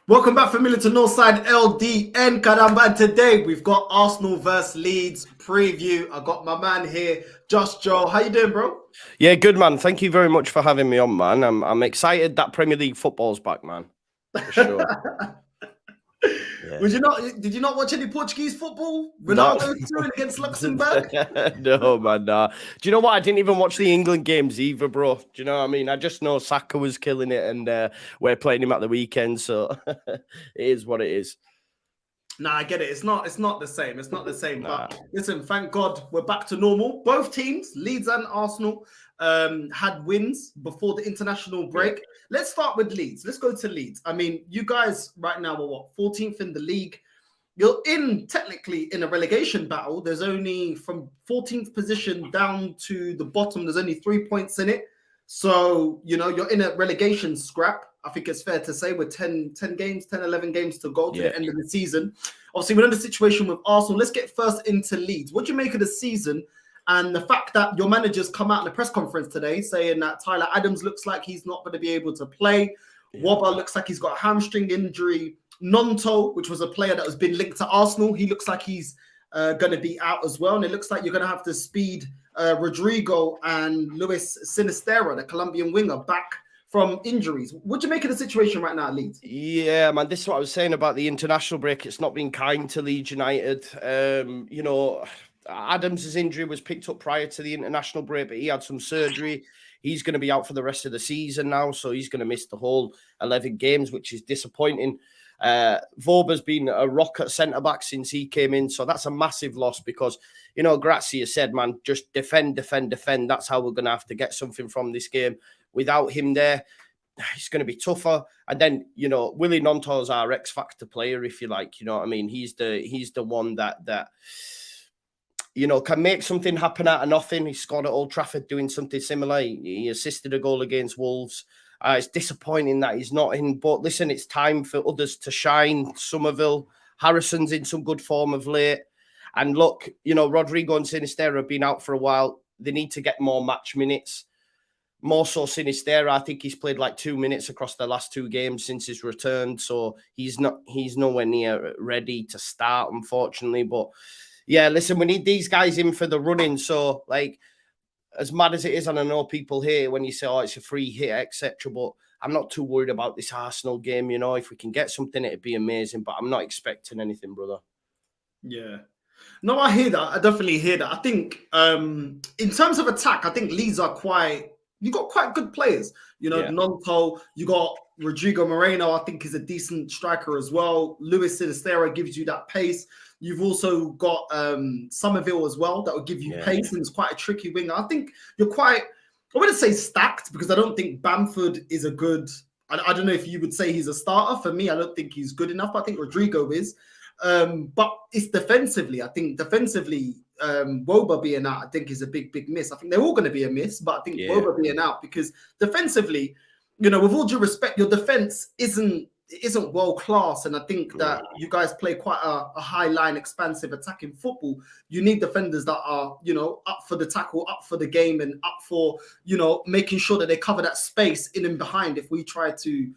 Welcome back, familiar to Northside LDN Caramba. And today we've got Arsenal versus Leeds preview. I got my man here, Just Joe. How you doing, bro? Yeah, good man. Thank you very much for having me on, man. I'm excited that Premier League football's back, man. For sure. Yeah. Did you not watch any Portuguese football? No. Ronaldo doing against Luxembourg? No, man. Nah. Do you know what? I didn't even watch the England games either, bro. Do you know what I mean? I just know Saka was killing it, and we're playing him at the weekend, so it is what it is. Nah, I get it. It's not the same. It's not the same. Nah. But listen, thank God we're back to normal. Both teams, Leeds and Arsenal, had wins before the international break. Yeah. Let's start with Leeds. Let's go to Leeds. I mean, you guys right now are what, 14th in the league. You're technically in a relegation battle. There's only from 14th position down to the bottom, there's only 3 points in it. So, you're in a relegation scrap. I think it's fair to say with 10 games, 10, 11 games to go to the end of the season. Obviously, we're in the situation with Arsenal. Let's get first into Leeds. What do you make of the season and the fact that your manager's come out in a press conference today saying that Tyler Adams looks like he's not going to be able to play. Wobber looks like he's got a hamstring injury. Nonto, which was a player that has been linked to Arsenal, he looks like he's going to be out as well. And it looks like you're going to have to speed Rodrigo and Luis Sinistera, the Colombian winger, back from injuries. What do you make of the situation right now at Leeds? Yeah, man, this is what I was saying about the international break. It's not been kind to Leeds United. Adams' injury was picked up prior to the international break, but he had some surgery. He's going to be out for the rest of the season now, so he's going to miss the whole 11 games, which is disappointing. Vorber's been a rock at centre-back since he came in, so that's a massive loss because, Grazia said, man, just defend. That's how we're going to have to get something from this game. Without him there, it's going to be tougher. And then, Willie Nonto's our X-Factor player, if you like. You know what I mean? He's the one that can make something happen out of nothing. He scored at Old Trafford doing something similar. He assisted a goal against Wolves. It's disappointing that he's not in. But listen, it's time for others to shine. Somerville, Harrison's in some good form of late. And look, Rodrigo and Sinistera have been out for a while. They need to get more match minutes. More so Sinistera, I think he's played like 2 minutes across the last 2 games since his return. So he's nowhere near ready to start, unfortunately. But yeah, listen, we need these guys in for the running. So as mad as it is, and I know people here when you say, oh, it's a free hit, etc. But I'm not too worried about this Arsenal game. If we can get something, it'd be amazing. But I'm not expecting anything, brother. Yeah. No, I hear that. I definitely hear that. I think in terms of attack, I think Leeds are you got quite good players. Nonto, you got Rodrigo Moreno, I think is a decent striker as well. Luis Sinistera gives you that pace. You've also got Somerville as well that will give you pace, and it's quite a tricky winger. I think you're I wouldn't say stacked because I don't think Bamford is a good, I don't know if you would say he's a starter. For me, I don't think he's good enough. I think Rodrigo is. But it's defensively. I think defensively, Woba being out, I think is a big miss. I think they're all going to be a miss, but I think Woba being out because defensively, with all due respect, your defense isn't world class, and I think that you guys play quite a high line, expansive attacking football. You need defenders that are up for the tackle, up for the game, and up for making sure that they cover that space in and behind if we try to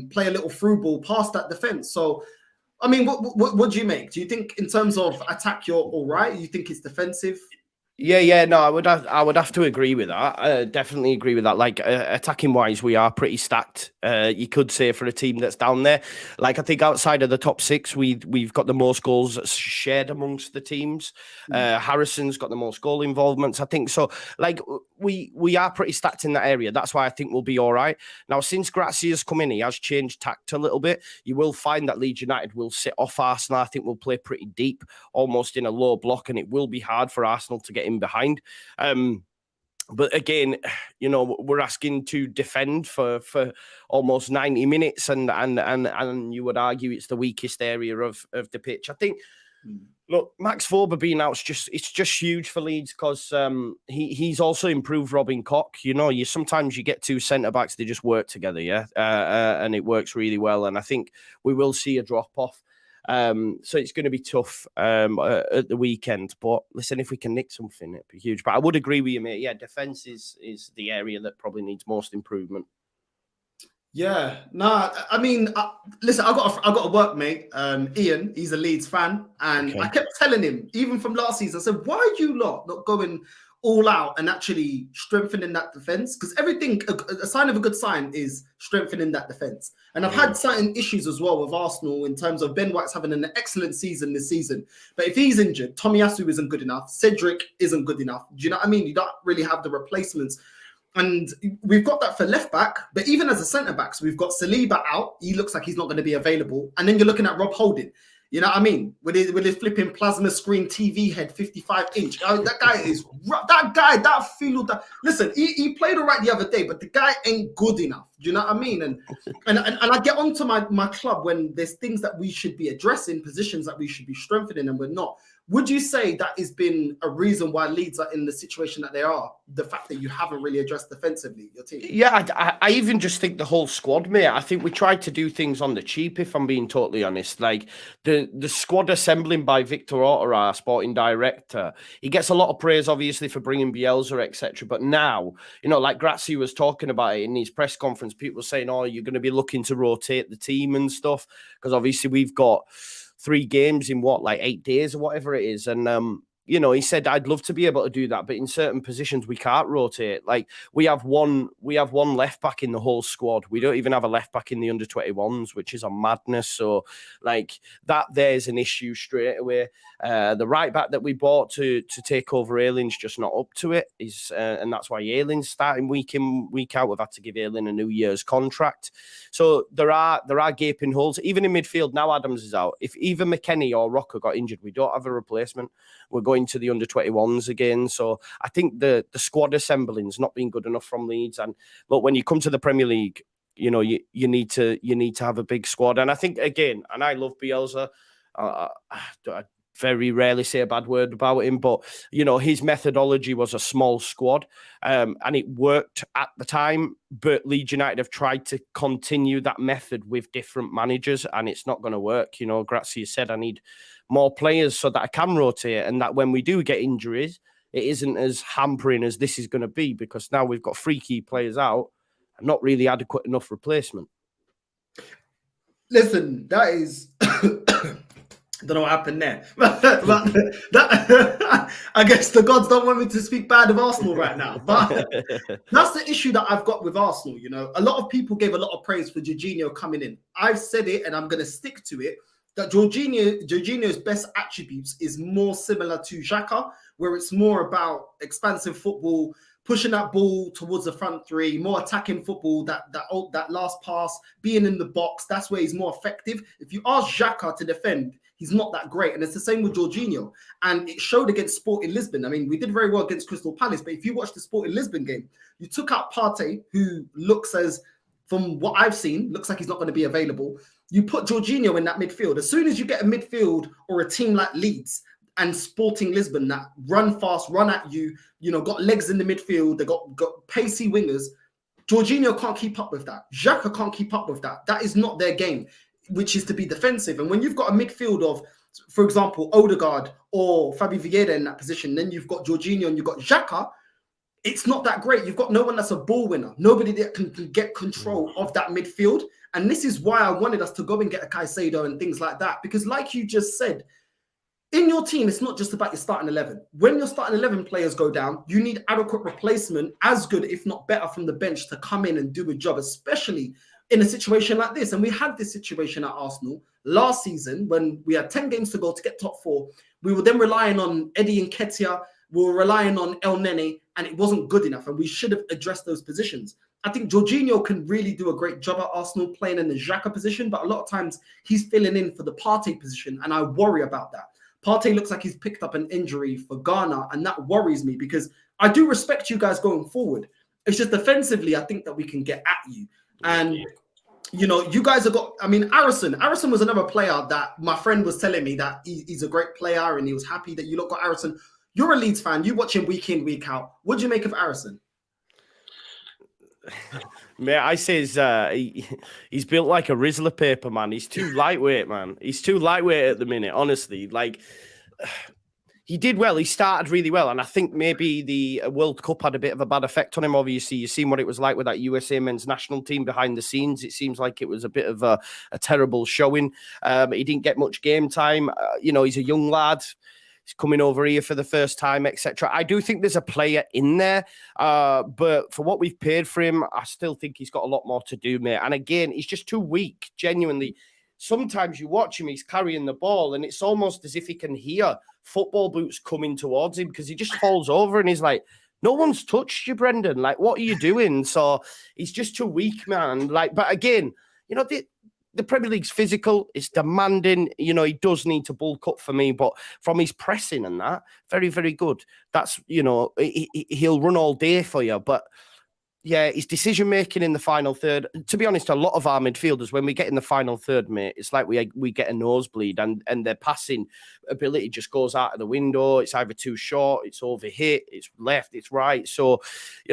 play a little through ball past that defense. So. I mean, what do you make? Do you think in terms of attack, you're all right? You think it's defensive? Yeah, no, I would have to agree with that. Definitely agree with that. Attacking wise, we are pretty stacked. You could say for a team that's down there. I think outside of the top 6, we've got the most goals shared amongst the teams. Harrison's got the most goal involvements, I think. So, we are pretty stacked in that area. That's why I think we'll be all right. Now, since Grazia's come in, he has changed tact a little bit. You will find that Leeds United will sit off Arsenal. I think we'll play pretty deep, almost in a low block, and it will be hard for Arsenal to get in behind. But again, we're asking to defend for almost 90 minutes, and you would argue it's the weakest area of the pitch. I think. Look, Max Vorber being out, it's just huge for Leeds because he's also improved Robin Koch. Sometimes you get 2 centre-backs, they just work together, and it works really well. And I think we will see a drop-off. So it's going to be tough at the weekend. But listen, if we can nick something, it'd be huge. But I would agree with you, mate. Yeah, defence is the area that probably needs most improvement. Yeah, nah. I mean, listen. I got a workmate, Ian. He's a Leeds fan, and I Okay. kept telling him, even from last season, I said, "Why are you lot not going all out and actually strengthening that defense? Because everything, a sign of a good sign is strengthening that defense." And I've had certain issues as well with Arsenal in terms of Ben White's having an excellent season this season, but if he's injured, Tomiyasu isn't good enough. Cedric isn't good enough. Do you know what I mean? You don't really have the replacements. And we've got that for left back, but even as a centre backs, we've got Saliba out. He looks like he's not going to be available. And then you're looking at Rob Holding. You know what I mean? With his flipping plasma screen TV head, 55-inch. Oh, that guy is that field. Listen, he played all right the other day, but the guy ain't good enough. Do you know what I mean? And I get onto my club when there's things that we should be addressing, positions that we should be strengthening, and we're not. Would you say that has been a reason why Leeds are in the situation that they are? The fact that you haven't really addressed defensively your team? Yeah, I even just think the whole squad, mate. I think we tried to do things on the cheap, if I'm being totally honest. Like the squad assembling by Victor Orta, our sporting director, he gets a lot of praise, obviously, for bringing Bielsa, etc. But now, like Grazzi was talking about it in his press conference, people were saying, "Oh, you're going to be looking to rotate the team and stuff," because obviously we've got 3 games in 8 days or whatever it is. And, he said, I'd love to be able to do that, but in certain positions we can't rotate. Like we have one left back in the whole squad. We don't even have a left back in the under 21s, which is a madness. So like that, there's an issue straight away. The right back that we bought to take over Aylin's just not up to it. And that's why Aylin's starting week in, week out. We've had to give Aylin a New Year's contract. So there are gaping holes. Even in midfield, now Adams is out. If either McKennie or Rocker got injured, we don't have a replacement. We're going to the under 21s again. So I think the squad assembling's not been good enough from Leeds. But when you come to the Premier League, you need to have a big squad. And I think, again, and I love Bielsa. I very rarely say a bad word about him, but his methodology was a small squad, and it worked at the time. But Leeds United have tried to continue that method with different managers, and it's not going to work. Grazia said, I need more players so that I can rotate, and that when we do get injuries, it isn't as hampering as this is going to be, because now we've got 3 key players out and not really adequate enough replacement. Listen, that is. I don't know what happened there. But I guess the gods don't want me to speak bad of Arsenal right now. But that's the issue that I've got with Arsenal. A lot of people gave a lot of praise for Jorginho coming in. I've said it and I'm going to stick to it, that Jorginho's best attributes is more similar to Xhaka, where it's more about expansive football, pushing that ball towards the front 3, more attacking football, that last pass, being in the box. That's where he's more effective. If you ask Xhaka to defend, he's not that great. And it's the same with Jorginho. And it showed against Sporting Lisbon. I mean, we did very well against Crystal Palace, but if you watch the Sporting Lisbon game, you took out Partey, who looks from what I've seen, looks like he's not going to be available. You put Jorginho in that midfield. As soon as you get a midfield or a team like Leeds and Sporting Lisbon that run fast, run at you, got legs in the midfield, they got pacey wingers, Jorginho can't keep up with that. Xhaka can't keep up with that. That is not their game, which is to be defensive. And when you've got a midfield of, for example, Odegaard or Fabi Vieira in that position, then you've got Jorginho and you've got Xhaka, it's not that great. You've got no one that's a ball winner, nobody that can get control of that midfield. And this is why I wanted us to go and get a Caicedo and things like that. Because like you just said, in your team, it's not just about your starting 11. When your starting 11 players go down, you need adequate replacement, as good, if not better, from the bench to come in and do a job, especially in a situation like this. And we had this situation at Arsenal last season when we had 10 games to go to get top 4. We were then relying on Eddie Nketiah. We were relying on El Nene, and it wasn't good enough. And we should have addressed those positions. I think Jorginho can really do a great job at Arsenal playing in the Xhaka position, but a lot of times he's filling in for the Partey position, and I worry about that. Partey looks like he's picked up an injury for Ghana, and that worries me because I do respect you guys going forward. It's just defensively, I think that we can get at you. And, you guys have got, Arison was another player that my friend was telling me that he's a great player and he was happy that you lot got Arison. You're a Leeds fan. You watch him week in, week out. What do you make of Arison? Mate, I say he's built like a Rizzler paper, man. He's too lightweight, man. He's too lightweight at the minute, honestly. Like, He did well. He started really well. And I think maybe the World Cup had a bit of a bad effect on him. Obviously, you've seen what it was like with that USA men's national team behind the scenes. It seems like it was a bit of a terrible showing. He didn't get much game time. He's a young lad. He's coming over here for the first time, etc. I do think there's a player in there. But for what we've paid for him, I still think he's got a lot more to do, mate. And again, he's just too weak, genuinely. Sometimes you watch him, he's carrying the ball, and it's almost as if he can hear football boots coming towards him because he just falls over and he's like, no one's touched you, Brendan. Like, what are you doing? So he's just too weak, man. Like, but again, the Premier League's physical, it's demanding. He does need to bulk up for me, but from his pressing and that, very, very good. That's, he'll run all day for you, but yeah, his decision-making in the final third, to be honest, a lot of our midfielders, when we get in the final third, mate, it's like we get a nosebleed and their passing ability just goes out of the window. It's either too short, it's overhit, it's left, it's right. So,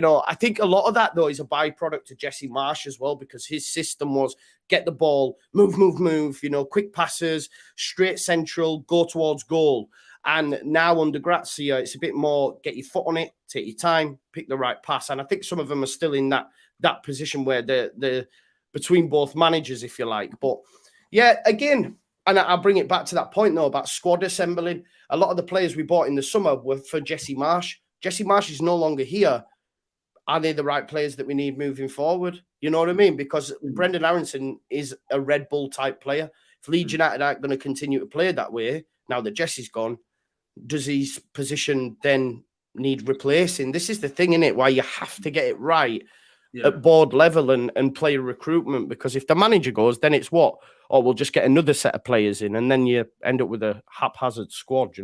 I think a lot of that, though, is a byproduct of Jesse Marsch as well, because his system was get the ball, move, quick passes, straight central, go towards goal. And now under Grazia, it's a bit more get your foot on it, take your time, pick the right pass. And I think some of them are still in that position where they're between both managers, if you like. But yeah, again, and I'll bring it back to that point, though, about squad assembling. A lot of the players we bought in the summer were for Jesse Marsch. Jesse Marsch is no longer here. Are they the right players that we need moving forward? You know what I mean? Because Brendan Aronson is a Red Bull type player. If Leeds United aren't going to continue to play that way, now that Jesse's gone, does his position then need replacing? This is the thing, isn't it? Why you have to get it right at board level and player recruitment, because if the manager goes, then it's what? Or we'll just get another set of players in and then you end up with a haphazard squad,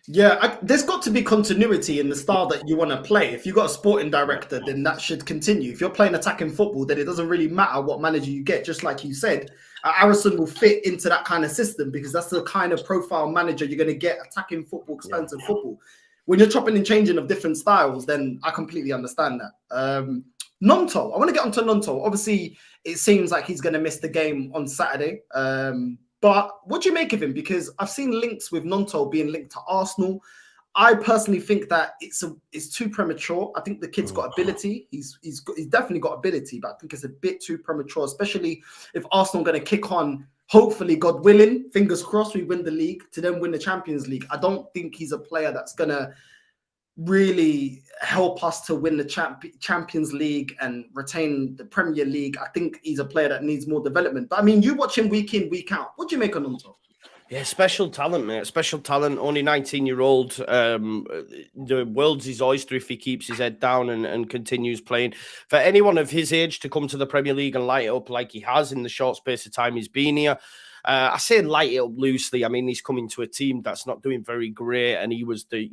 Yeah, there's got to be continuity in the style that you want to play. If you've got a sporting director, then that should continue. If you're playing attacking football, then it doesn't really matter what manager you get. Just like you said, Arison will fit into that kind of system because that's the kind of profile manager you're going to get, attacking football, expansive football. When you're chopping and changing of different styles, then I completely understand that. Nonto, I want to get onto Nonto. Obviously, it seems like he's going to miss the game on Saturday. But what do you make of him? Because I've seen links with Nonto being linked to Arsenal. I personally think that it's too premature. I think the kid's got ability. He's definitely got ability, but I think it's a bit too premature, especially if Arsenal are going to kick on. Hopefully, God willing, fingers crossed, we win the league to then win the Champions League. I don't think he's a player that's going to really help us to win the Champions League and retain the Premier League. I think he's a player that needs more development. But I mean, you watch him week in, week out. What do you make of Nonto? Yeah, special talent, mate. Special talent. Only 19-year-old. The world's his oyster if he keeps his head down and continues playing. For anyone of his age to come to the Premier League and light it up like he has in the short space of time he's been here, I say light it up loosely. I mean, he's coming to a team that's not doing very great, and he was the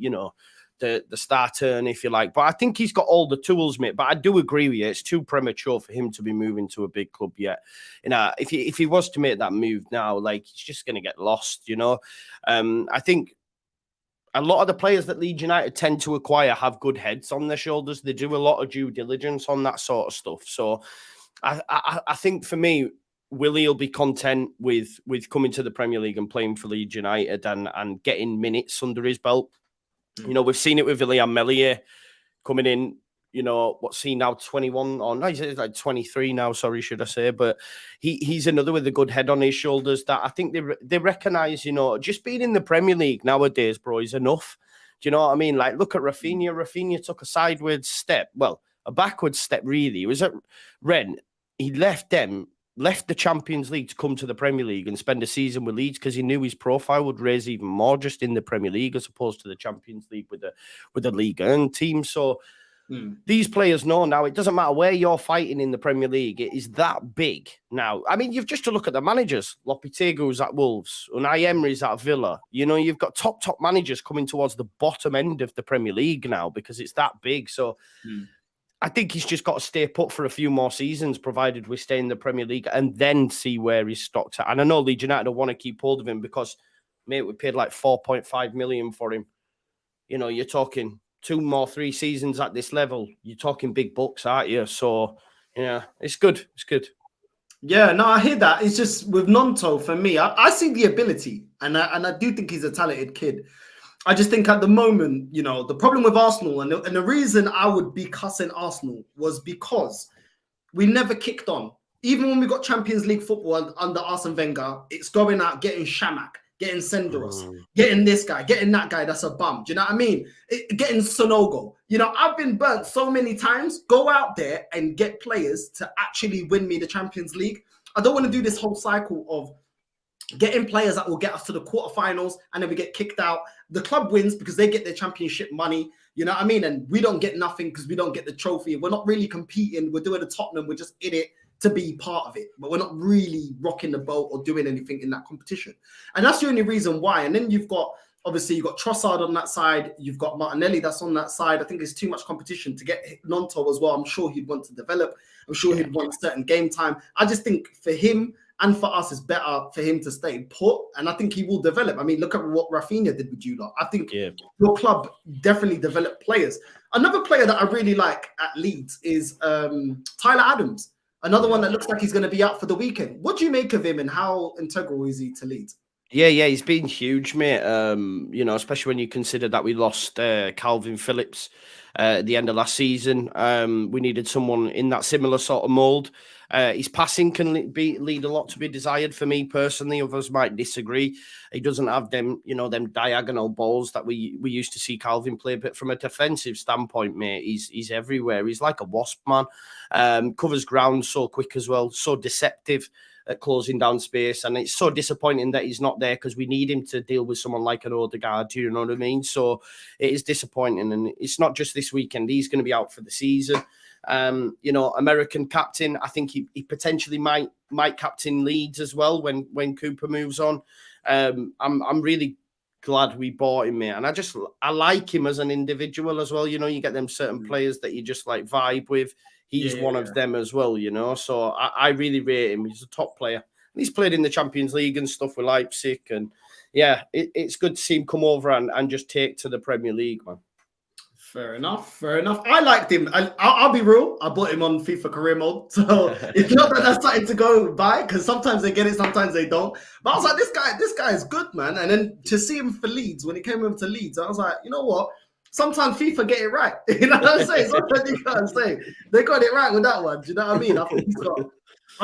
star turn, if you like. But I think he's got all the tools, mate. But I do agree with you. It's too premature for him to be moving to a big club yet. If he was to make that move now, like, he's just going to get lost, I think a lot of the players that Leeds United tend to acquire have good heads on their shoulders. They do a lot of due diligence on that sort of stuff. So I think for me, Willie will be content with coming to the Premier League and playing for Leeds United and getting minutes under his belt. We've seen it with William Melier coming in, what's he now, 21? Or no, he's like 23 now, sorry, should I say. But he's another with a good head on his shoulders that I think they recognise, just being in the Premier League nowadays, bro, is enough. Do you know what I mean? Like, look at Rafinha. Rafinha took a sideways step. Well, a backwards step, really. He was at Rennes. He left the Champions League to come to the Premier League and spend a season with Leeds because he knew his profile would raise even more just in the Premier League as opposed to the Champions League with the Ligue 1 team. So these players know now it doesn't matter where you're fighting in the Premier League. It is that big now. I mean, you've just to look at the managers. Lopetegu's at Wolves. Unai Emery's at Villa. You've got top managers coming towards the bottom end of the Premier League now because it's that big. So I think he's just got to stay put for a few more seasons, provided we stay in the Premier League, and then see where he's stocked at. And I know Leeds United will want to keep hold of him because, mate, we paid like 4.5 million for him. You're talking 3 seasons at this level. You're talking big bucks, aren't you? So, yeah, it's good. It's good. Yeah, no, I hear that. It's just with Nonto, for me, I see the ability, and I do think he's a talented kid. I just think at the moment, the problem with Arsenal, and the reason I would be cussing Arsenal was because we never kicked on. Even when we got Champions League football under Arsene Wenger, it's going out, getting Shamak, getting Senderos, getting this guy, getting that guy that's a bum. Do you know what I mean? Getting Sonogo. I've been burnt so many times. Go out there and get players to actually win me the Champions League. I don't want to do this whole cycle of getting players that will get us to the quarterfinals and then we get kicked out. The club wins because they get their championship money. You know what I mean? And we don't get nothing because we don't get the trophy. We're not really competing. We're doing a Tottenham. We're just in it to be part of it. But we're not really rocking the boat or doing anything in that competition. And that's the only reason why. And then you've got Trossard on that side. You've got Martinelli that's on that side. I think there's too much competition to get Nonto as well. I'm sure he'd want to develop. I'm sure he'd want certain game time. I just think for him, and for us, it's better for him to stay put. And I think he will develop. I mean, look at what Rafinha did with you lot. I think your club definitely developed players. Another player that I really like at Leeds is Tyler Adams. Another one that looks like he's going to be out for the weekend. What do you make of him and how integral is he to Leeds? Yeah, he's been huge, mate. Especially when you consider that we lost Calvin Phillips at the end of last season. We needed someone in that similar sort of mould. His passing can lead a lot to be desired for me personally. Others might disagree. He doesn't have them diagonal balls that we used to see Calvin play. But from a defensive standpoint, mate, he's everywhere. He's like a wasp, man. Covers ground so quick as well, so deceptive at closing down space. And it's so disappointing that he's not there because we need him to deal with someone like an Odegaard. Do you know what I mean? So it is disappointing. And it's not just this weekend. He's going to be out for the season. American captain. I think he potentially might captain Leeds as well when Cooper moves on. I'm really glad we bought him, mate. And I like him as an individual as well. You get them certain players that you just like vibe with. He's one of them as well, So I really rate him. He's a top player. And he's played in the Champions League and stuff with Leipzig. And it's good to see him come over and just take to the Premier League, man. Fair enough. I liked him. I'll be real. I bought him on FIFA career mode. So it's not that that's starting to go by because sometimes they get it, sometimes they don't. But I was like, this guy is good, man. And then to see him for Leeds, when he came over to Leeds, I was like, you know what? Sometimes FIFA get it right. You know what I'm saying? Sometimes you can't say they got it right with that one. Do you know what I mean? I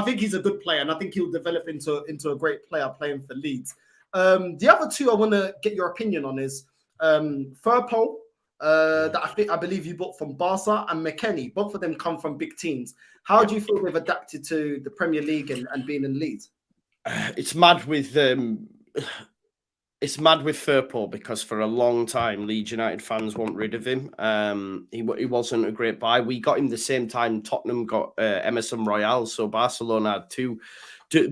think he's a good player, and I think he'll develop into a great player playing for Leeds. The other two I want to get your opinion on is Firpo, that I believe you bought from Barca, and McKennie. Both of them come from big teams. How do you feel they've adapted to the Premier League and being in Leeds? It's mad with Firpo because for a long time Leeds United fans want rid of him. He wasn't a great buy. We got him the same time Tottenham got Emerson Royal, so Barcelona had two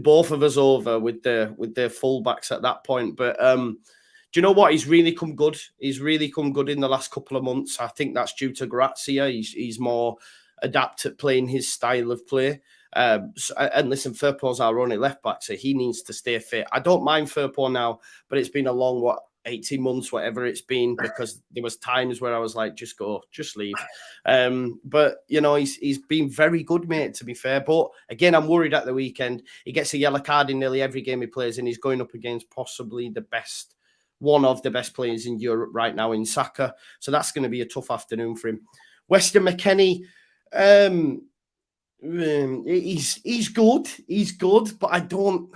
both of us over with their fullbacks at that point. But do you know what? He's really come good. He's really come good in the last couple of months. I think that's due to Grazia. He's more adept at playing his style of play. And listen, Firpo's our only left back, so he needs to stay fit. I don't mind Firpo now, but it's been a long 18 months, whatever it's been, because there was times where I was like, just go, just leave. But he's been very good, mate, to be fair. But again, I'm worried at the weekend. He gets a yellow card in nearly every game he plays, and he's going up against possibly one of the best players in Europe right now in Saka. So that's going to be a tough afternoon for him. Weston McKennie, he's good, but I don't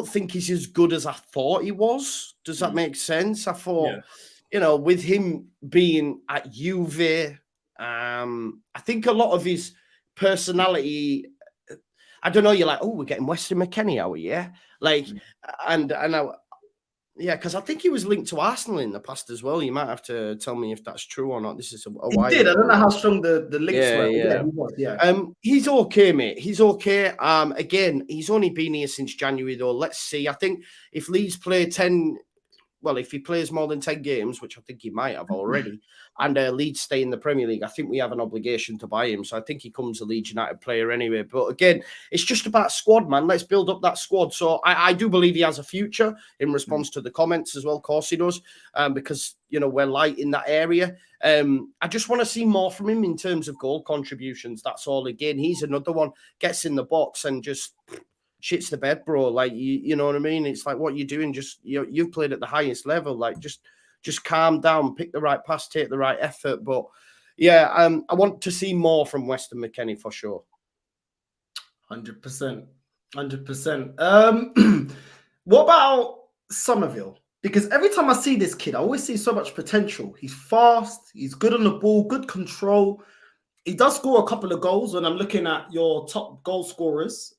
think he's as good as I thought he was. Does that make sense? I thought, with him being at Juve, I think a lot of his personality, I don't know, you're like, oh, we're getting Weston McKennie out, yeah? Like, and because I think he was linked to Arsenal in the past as well. You might have to tell me if that's true or not. This is a while. He did. I don't know how strong the links were. Yeah. He's okay, mate. He's okay. Again, he's only been here since January, though. Let's see. I think if Leeds play if he plays more than 10 games, which I think he might have already, and Leeds stay in the Premier League, I think we have an obligation to buy him. So I think he comes a Leeds United player anyway. But again, it's just about squad, man. Let's build up that squad. So I do believe he has a future in response to the comments as well. Of course he does, because, we're light in that area. I just want to see more from him in terms of goal contributions. That's all. Again, he's another one, gets in the box and just shits the bed, bro. Like, you know what I mean? It's like, what you're doing, just, you've played at the highest level. Like, just calm down, pick the right pass, take the right effort. But yeah, I want to see more from Weston McKennie for sure. 100%. 100%. What about Somerville? Because every time I see this kid, I always see so much potential. He's fast, he's good on the ball, good control. He does score a couple of goals. When I'm looking at your top goal scorers,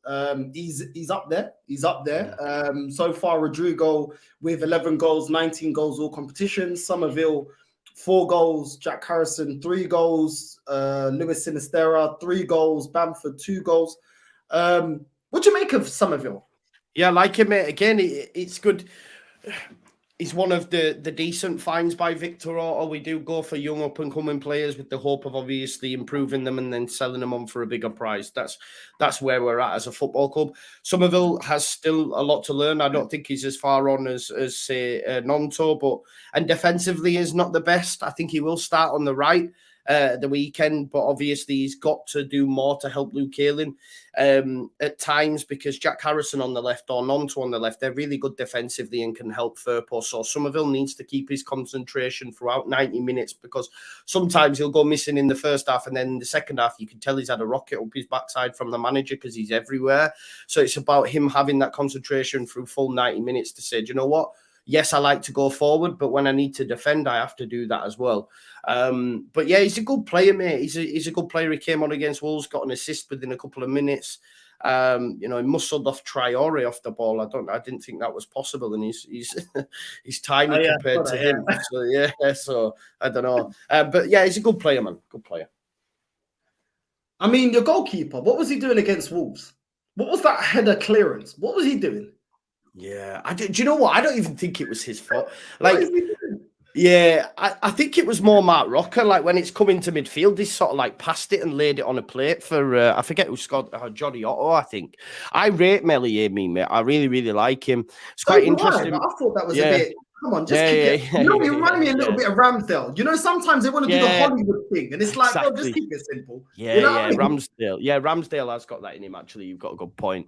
he's up there. He's up there. So far, Rodrigo with 11 goals, 19 goals, all competitions. Somerville, 4 goals. Jack Harrison, 3 goals. Lewis Sinistera, 3 goals. Bamford, 2 goals. What do you make of Somerville? Yeah, like him, mate. Again, it's good. He's one of the decent finds by Victor Orta. We do go for young up-and-coming players with the hope of obviously improving them and then selling them on for a bigger price. That's where we're at as a football club. Somerville has still a lot to learn. I don't think he's as far on as say, Nonto, and defensively is not the best. I think he will start on the right the weekend, but obviously he's got to do more to help Luke Ayling at times, because Jack Harrison on the left or Nonto on the left, they're really good defensively and can help Firpo. So Somerville needs to keep his concentration throughout 90 minutes, because sometimes he'll go missing in the first half, and then in the second half you can tell he's had a rocket up his backside from the manager because he's everywhere. So it's about him having that concentration through full 90 minutes to say, do you know what? Yes, I like to go forward, but when I need to defend, I have to do that as well. But yeah, he's a good player, mate. He's a good player. He came on against Wolves, got an assist within a couple of minutes. He muscled off Traore off the ball. I didn't think that was possible, and he's tiny compared to him. So yeah, so I don't know. But yeah, he's a good player, man. Good player. I mean, your goalkeeper, what was he doing against Wolves? What was that header clearance? What was he doing? Yeah, do you know what? I don't even think it was his fault. Like, yeah, I think it was more Mark Rocker. Like, when it's coming to midfield, he sort of like passed it and laid it on a plate for, I forget who scored, Johnny Otto, I think. I rate Meslier, mate. I really, really like him. It's quite interesting. I thought that was a bit, come on, just keep it. You know, he reminded me a little bit of Ramsdale. You know, sometimes they want to do the Hollywood thing, and it's like, oh, just keep it simple. Yeah, you know what I mean? Ramsdale. Yeah, Ramsdale has got that in him, actually. You've got a good point.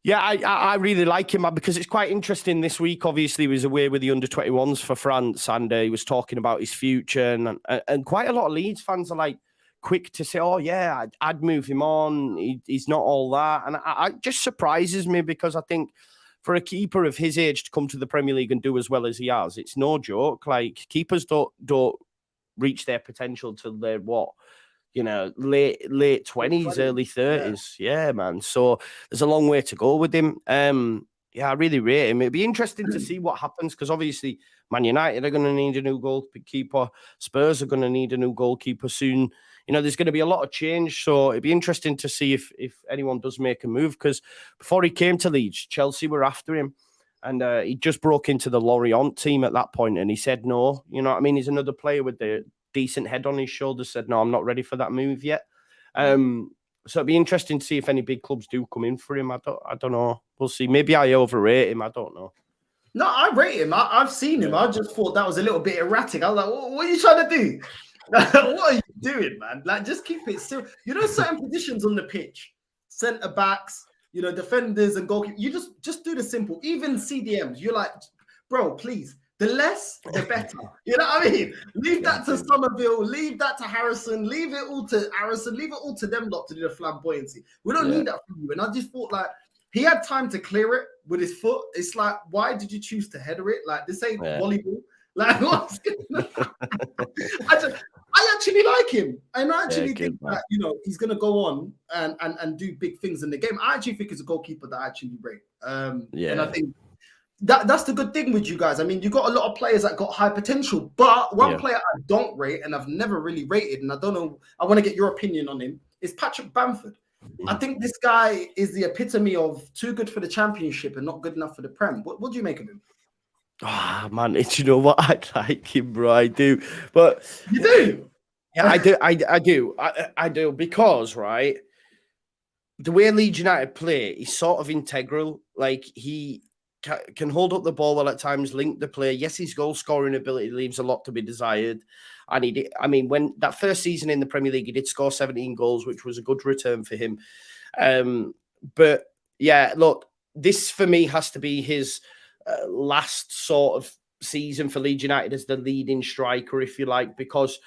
Yeah, I really like him, because it's quite interesting this week. Obviously, he was away with the under-21s for France, and he was talking about his future. And quite a lot of Leeds fans are like quick to say, oh, yeah, I'd move him on. He's not all that. And it just surprises me, because I think for a keeper of his age to come to the Premier League and do as well as he has, it's no joke. Like, keepers don't reach their potential till they're what? Late 20s, early 30s. Yeah, man. So there's a long way to go with him. Yeah, I really rate him. It'd be interesting to see what happens, because obviously Man United are going to need a new goalkeeper. Spurs are going to need a new goalkeeper soon. There's going to be a lot of change. So it'd be interesting to see if anyone does make a move, because before he came to Leeds, Chelsea were after him. And he just broke into the Lorient team at that point, and he said no. You know what I mean? He's another player with the decent head on his shoulders, said, no, I'm not ready for that move yet. So it'd be interesting to see if any big clubs do come in for him. I don't know. We'll see. Maybe I overrate him. I don't know. No, I rate him. I've seen him. I just thought that was a little bit erratic. I was like, what are you trying to do? What are you doing, man? Like, just keep it still. Certain positions on the pitch, centre backs, defenders and goalkeepers, you just do the simple. Even CDMs, you're like, bro, please. The less, the better. You know what I mean? Leave that to Somerville. Leave that to Harrison. Leave it all to Harrison. Leave it all to them lot to do the flamboyancy. We don't need that from you. And I just thought, like, he had time to clear it with his foot. It's like, why did you choose to header it? Like, this ain't volleyball. Like, what's going on? I actually like him. And I actually think that, he's going to go on and do big things in the game. I actually think he's a goalkeeper that I actually rate. And I think that's the good thing with you guys. I mean, you got a lot of players that got high potential, but one player I don't rate and I've never really rated, and I don't know, I want to get your opinion on him, is Patrick Bamford. I think this guy is the epitome of too good for the Championship and not good enough for the Prem. What do you make of him? Ah, man, you know what? I like him, bro. I do. But you do? Yeah, I do. I do, because, right, the way Leeds United play is sort of integral. Like, he can hold up the ball well at times, link the play. Yes, his goal scoring ability leaves a lot to be desired. And he did, I mean, when that first season in the Premier League, he did score 17 goals, which was a good return for him. But yeah, look, this for me has to be his last sort of season for Leeds United as the leading striker, if you like, because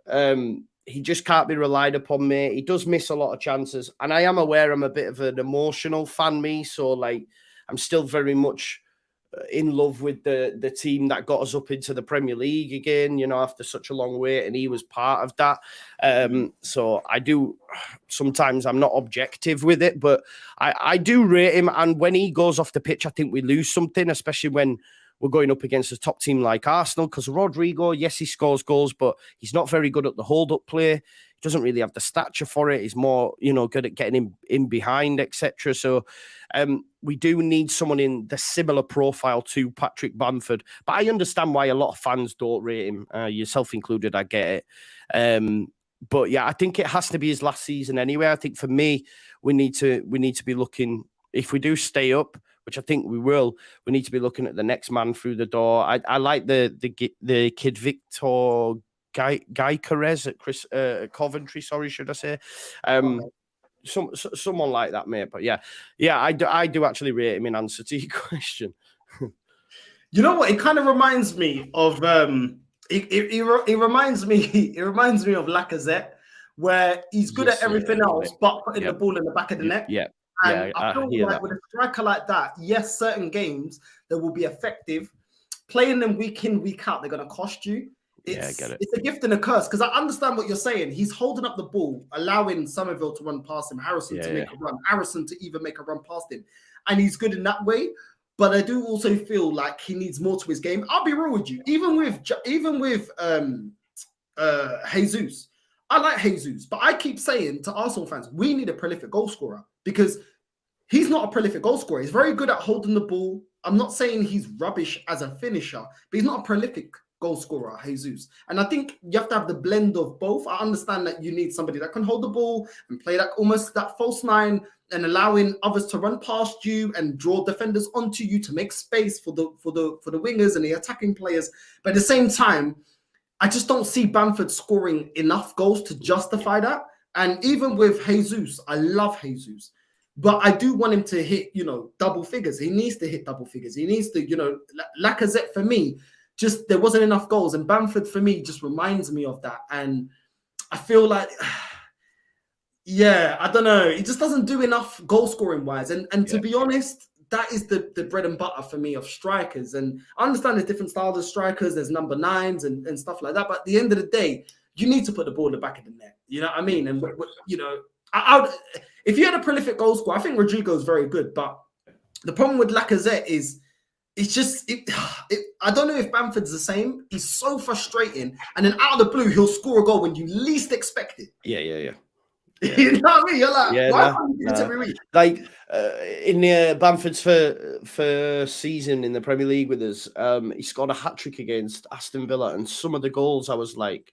he just can't be relied upon, mate. He does miss a lot of chances. And I am aware I'm a bit of an emotional fan, me. So, like, I'm still very much in love with the team that got us up into the Premier League again, you know, after such a long wait, and he was part of that. So I do, sometimes I'm not objective with it, but I do rate him. And when he goes off the pitch, I think we lose something, especially when we're going up against a top team like Arsenal, because Rodrigo, yes, he scores goals, but he's not very good at the hold-up play. He doesn't really have the stature for it. He's more, you know, good at getting in behind, etc. So we do need someone in the similar profile to Patrick Bamford. But I understand why a lot of fans don't rate him, yourself included. I get it. But yeah, I think it has to be his last season anyway. I think for me, we need to be looking, if we do stay up, which I think we will, we need to be looking at the next man through the door. I like the kid Victor Gyökeres at Coventry. Sorry, should I say? Someone like that, mate. But yeah, I do actually rate him in answer to your question. You know what? It kind of reminds me of it reminds me of Lacazette, where he's good at everything else but putting the ball in the back of the net. Yeah. And I feel like with a striker like that, yes, certain games that will be effective. Playing them week in, week out, they're going to cost you. I get it. It's a gift and a curse, because I understand what you're saying. He's holding up the ball, allowing Somerville to run past him, Harrison to make a run, Harrison to even make a run past him. And he's good in that way. But I do also feel like he needs more to his game. I'll be real with you. Even with Jesus, I like Jesus, but I keep saying to Arsenal fans, we need a prolific goal scorer, because he's not a prolific goal scorer. He's very good at holding the ball. I'm not saying he's rubbish as a finisher, but he's not a prolific goal scorer, Jesus. And I think you have to have the blend of both. I understand that you need somebody that can hold the ball and play that almost that false nine and allowing others to run past you and draw defenders onto you to make space for the wingers and the attacking players. But at the same time, I just don't see Bamford scoring enough goals to justify that. And even with Jesus, I love Jesus, but I do want him to hit, double figures. He needs to hit double figures. He needs to, Lacazette for me, just there wasn't enough goals. And Bamford for me just reminds me of that. And I feel like, I don't know. He just doesn't do enough goal scoring wise. And to be honest, that is the bread and butter for me of strikers. And I understand there's different styles of strikers. There's number nines and stuff like that. But at the end of the day, you need to put the ball in the back of the net. You know what I mean? And, if you had a prolific goal scorer, I think Rodrigo is very good. But the problem with Lacazette is I don't know if Bamford's the same. He's so frustrating. And then out of the blue, he'll score a goal when you least expect it. Yeah. You know what I mean? You're like, why can't you do this every week? Like in Bamford's first season in the Premier League with us, he scored a hat-trick against Aston Villa. And some of the goals, I was like,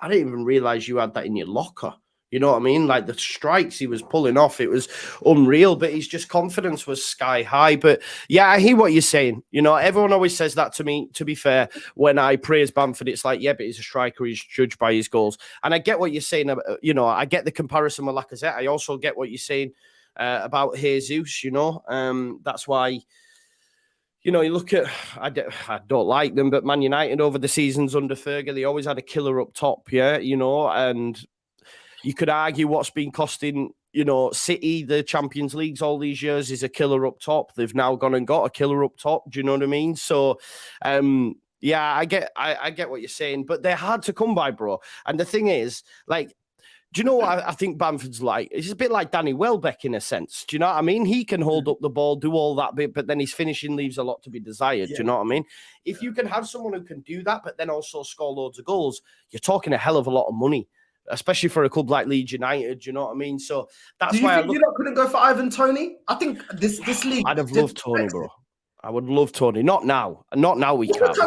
I didn't even realise you had that in your locker. You know what I mean? Like the strikes he was pulling off, it was unreal, but his just confidence was sky high. But yeah, I hear what you're saying. Everyone always says that to me, to be fair. When I praise Bamford, it's like, yeah, but he's a striker, he's judged by his goals. And I get what you're saying. I get the comparison with Lacazette. I also get what you're saying about Jesus, that's why, you look at, I don't like them, but Man United over the seasons under Fergie, they always had a killer up top, and you could argue what's been costing, City, the Champions Leagues all these years is a killer up top. They've now gone and got a killer up top. Do you know what I mean? So, I get what you're saying, but they're hard to come by, bro. And the thing is, like, do you know what I think Bamford's like? It's a bit like Danny Welbeck in a sense. Do you know what I mean? He can hold up the ball, do all that bit, but then his finishing leaves a lot to be desired. Do you know what I mean? If you can have someone who can do that, but then also score loads of goals, you're talking a hell of a lot of money, especially for a club like Leeds United. Do you know what I mean? So that's why you couldn't go for Ivan Toney. I think this league. I'd have loved Toney, bro. I would love Toney. Not now. We can't.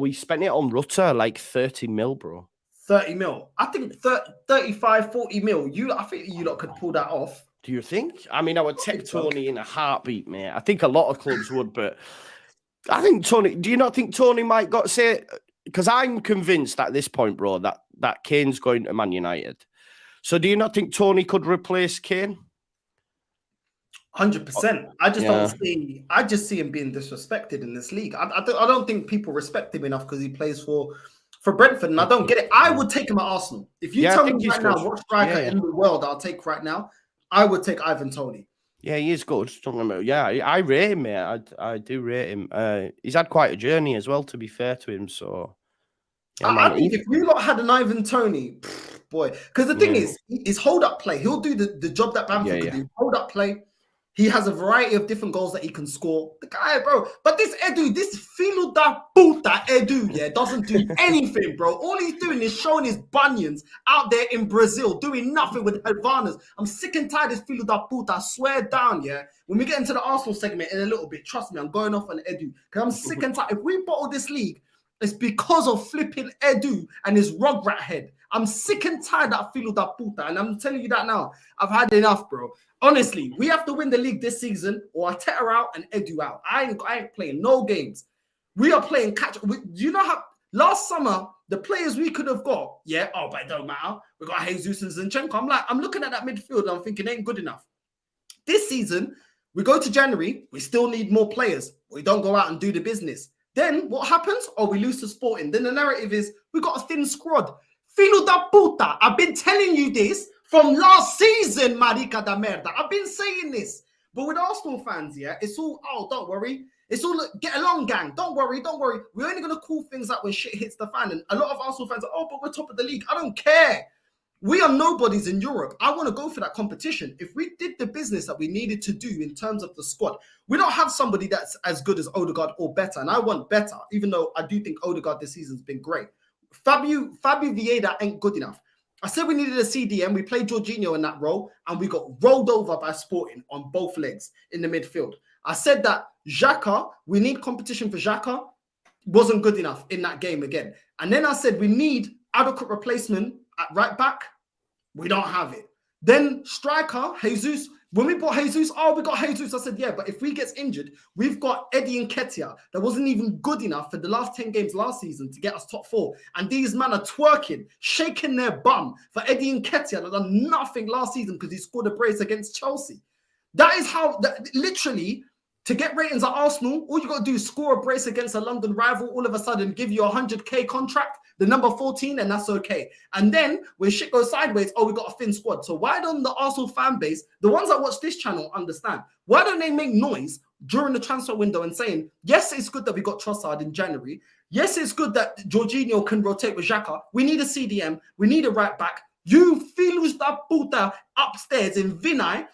We spent it on Rutter, like 30 mil, bro. 30 mil. I think 35, 40 mil. I think you lot could pull that off. Do you think? I mean, I would take Toney in a heartbeat, mate. I think a lot of clubs would, but I think Toney. Do you not think Toney might got to say? Because I'm convinced at this point, bro, that Kane's going to Man United. So do you not think Tony could replace Kane? 100%. I just don't see. I just see him being disrespected in this league. I don't think people respect him enough because he plays for Brentford, and I don't get it. I would take him at Arsenal. If you tell me right now what striker in the world I'll take right now, I would take Ivan Toney. Yeah, he is good. Yeah, I rate him, mate. I do rate him. He's had quite a journey as well, to be fair to him. So, yeah, I think if you lot had an Ivan Toney, boy, because the thing is, his hold-up play, he'll do the job that Bamford could do. Hold-up play. He has a variety of different goals that he can score. The guy, bro. But this Edu, this filo da puta Edu, doesn't do anything, bro. All he's doing is showing his bunions out there in Brazil, doing nothing with Havanas. I'm sick and tired of this filo da puta. I swear down, When we get into the Arsenal segment in a little bit, trust me, I'm going off on Edu. Because I'm sick and tired. If we bottle this league, it's because of flipping Edu and his rugrat head. I'm sick and tired of that filo da puta. And I'm telling you that now. I've had enough, bro. Honestly, we have to win the league this season or Arteta out and Edu out. I ain't playing no games. We are playing catch. Do you know how last summer, the players we could have got, but it don't matter. We got Jesus and Zinchenko. I'm looking at that midfield and I'm thinking it ain't good enough. This season, we go to January, we still need more players. We don't go out and do the business. Then what happens? We lose to Sporting. Then the narrative is we got a thin squad. Filo da puta. I've been telling you this from last season, marica da merda. I've been saying this. But with Arsenal fans, it's all, don't worry. It's all, get along, gang. Don't worry. We're only going to call things out when shit hits the fan. And a lot of Arsenal fans are, but we're top of the league. I don't care. We are nobodies in Europe. I want to go for that competition. If we did the business that we needed to do in terms of the squad, we don't have somebody that's as good as Odegaard or better. And I want better, even though I do think Odegaard this season's been great. Fabio Vieira ain't good enough. I said we needed a CDM. We played Jorginho in that role, and we got rolled over by Sporting on both legs in the midfield. I said that Xhaka, we need competition for Xhaka, wasn't good enough in that game again. And then I said we need adequate replacement at right back. We don't have it. Then striker, Jesus. When we bought Jesus, we got Jesus. I said, but if he gets injured, we've got Eddie Nketiah that wasn't even good enough for the last 10 games last season to get us top 4. And these men are twerking, shaking their bum for Eddie Nketiah that done nothing last season because he scored a brace against Chelsea. That is how, literally, to get ratings at Arsenal, all you got to do is score a brace against a London rival, all of a sudden give you a 100k contract, the number 14, and that's okay. And then when shit goes sideways, we got a thin squad. So why don't the Arsenal fan base, the ones that watch this channel, understand? Why don't they make noise during the transfer window and saying, yes, it's good that we got Trossard in January. Yes, it's good that Jorginho can rotate with Xhaka. We need a CDM. We need a right back. You filhos da puta upstairs in Vinay,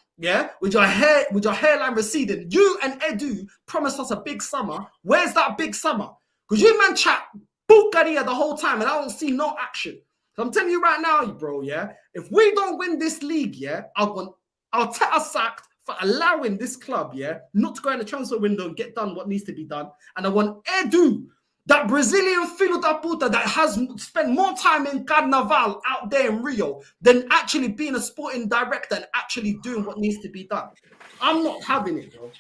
with your hairline receding. You and Edu promised us a big summer. Where's that big summer? Because you man chat bucaria the whole time and I don't see no action. So I'm telling you right now, bro, if we don't win this league, I'll Arteta sacked for allowing this club, not to go in the transfer window and get done what needs to be done. And I want Edu, that Brazilian filo da puta that has spent more time in Carnaval out there in Rio than actually being a sporting director and actually doing what needs to be done. I'm not having it, bro.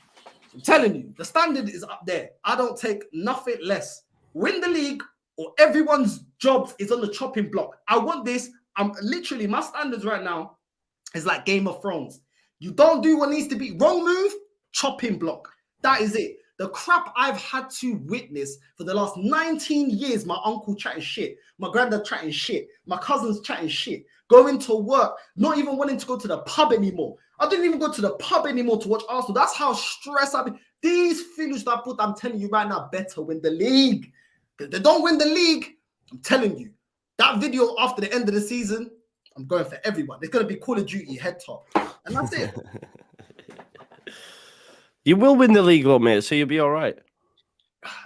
I'm telling you, the standard is up there. I don't take nothing less. Win the league or everyone's job is on the chopping block. I want this. I'm literally, my standards right now is like Game of Thrones. You don't do what needs to be. Wrong move, chopping block. That is it. The crap I've had to witness for the last 19 years, my uncle chatting shit, my granddad chatting shit, my cousins chatting shit, going to work, not even wanting to go to the pub anymore. I didn't even go to the pub anymore to watch Arsenal. That's how stressed I've been. These feelings that I put, I'm telling you right now, better win the league. If they don't win the league, I'm telling you, that video after the end of the season, I'm going for everyone. It's going to be Call of Duty head top. And that's it. You will win the league, though, mate, so you'll be all right.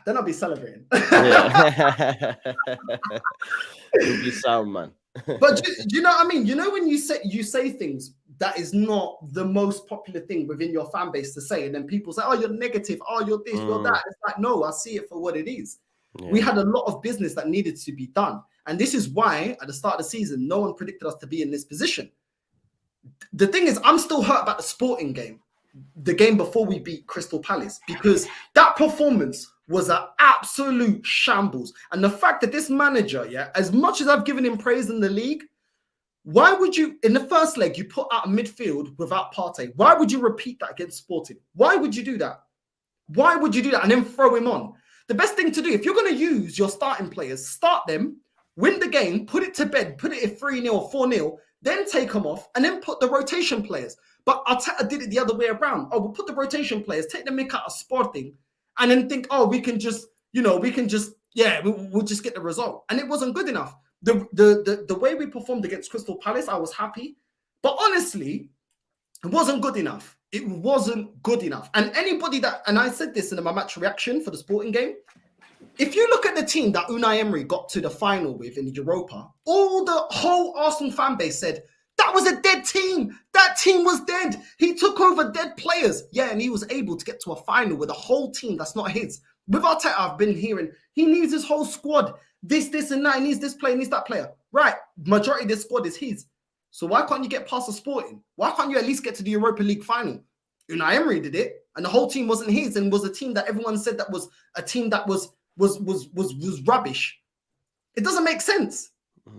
Then I'll be celebrating. Yeah. You'll be sound, man. But do you know what I mean? You know when you say things that is not the most popular thing within your fan base to say, and then people say, you're negative, you're this, you're that. It's like, no, I see it for what it is. Yeah. We had a lot of business that needed to be done. And this is why, at the start of the season, no one predicted us to be in this position. The thing is, I'm still hurt about the Sporting game. The game before we beat Crystal Palace, because that performance was an absolute shambles. And the fact that this manager, as much as I've given him praise in the league, Why would you, in the first leg, you put out a midfield without Partey? Why would you repeat that against Sporting? Why would you do that? Why would you do that and then throw him on? The best thing to do, if you're going to use your starting players, start them, win the game, put it to bed, put it at 3-0 or 4-0, then take them off and then put the rotation players. But Arteta did it the other way around. Oh, we'll put the rotation players, take the mick out of Sporting, and then think, oh, we can just, we'll just get the result. And it wasn't good enough. The way we performed against Crystal Palace, I was happy. But honestly, it wasn't good enough. It wasn't good enough. And and I said this in my match reaction for the Sporting game, if you look at the team that Unai Emery got to the final with in the Europa, the whole Arsenal fan base said, that was a dead team. That team was dead. He took over dead players. Yeah, and he was able to get to a final with a whole team that's not his. With Arteta, I've been hearing, he needs his whole squad. This, and that. He needs this player, needs that player. Right, majority of this squad is his. So why can't you get past the Sporting? Why can't you at least get to the Europa League final? Unai Emery did it, and the whole team wasn't his, and was a team that everyone said that was a team that was rubbish. It doesn't make sense. Do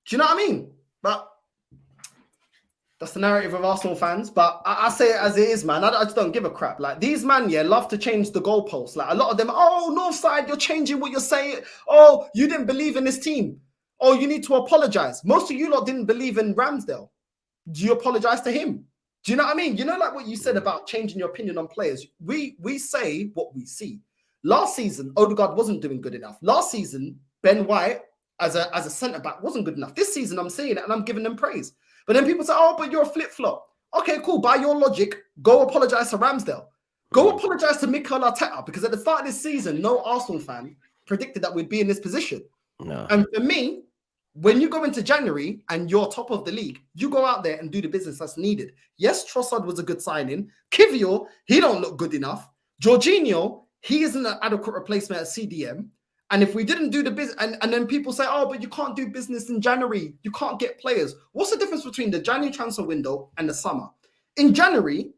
you know what I mean? But that's the narrative of Arsenal fans. But I say it as it is, man. I just don't give a crap. Like, these man, love to change the goalposts. Like, a lot of them, Northside, you're changing what you're saying. Oh, you didn't believe in this team. Oh, you need to apologize. Most of you lot didn't believe in Ramsdale. Do you apologize to him? Do you know what I mean? Like what you said about changing your opinion on players. We say what we see. Last season, Odegaard wasn't doing good enough. Last season, Ben White as a centre-back wasn't good enough. This season, I'm saying it and I'm giving them praise. But then people say, oh, but you're a flip-flop. Okay, cool. By your logic, go apologize to Ramsdale. Go apologize to Mikel Arteta, because at the start of this season, no Arsenal fan predicted that we'd be in this position. No. And for me, when you go into January and you're top of the league, you go out there and do the business that's needed. Yes, Trossard was a good signing. Kivior, he don't look good enough. Jorginho, he isn't an adequate replacement at CDM. And if we didn't do the business, and then people say, oh, but you can't do business in January. You can't get players. What's the difference between the January transfer window and the summer? In January,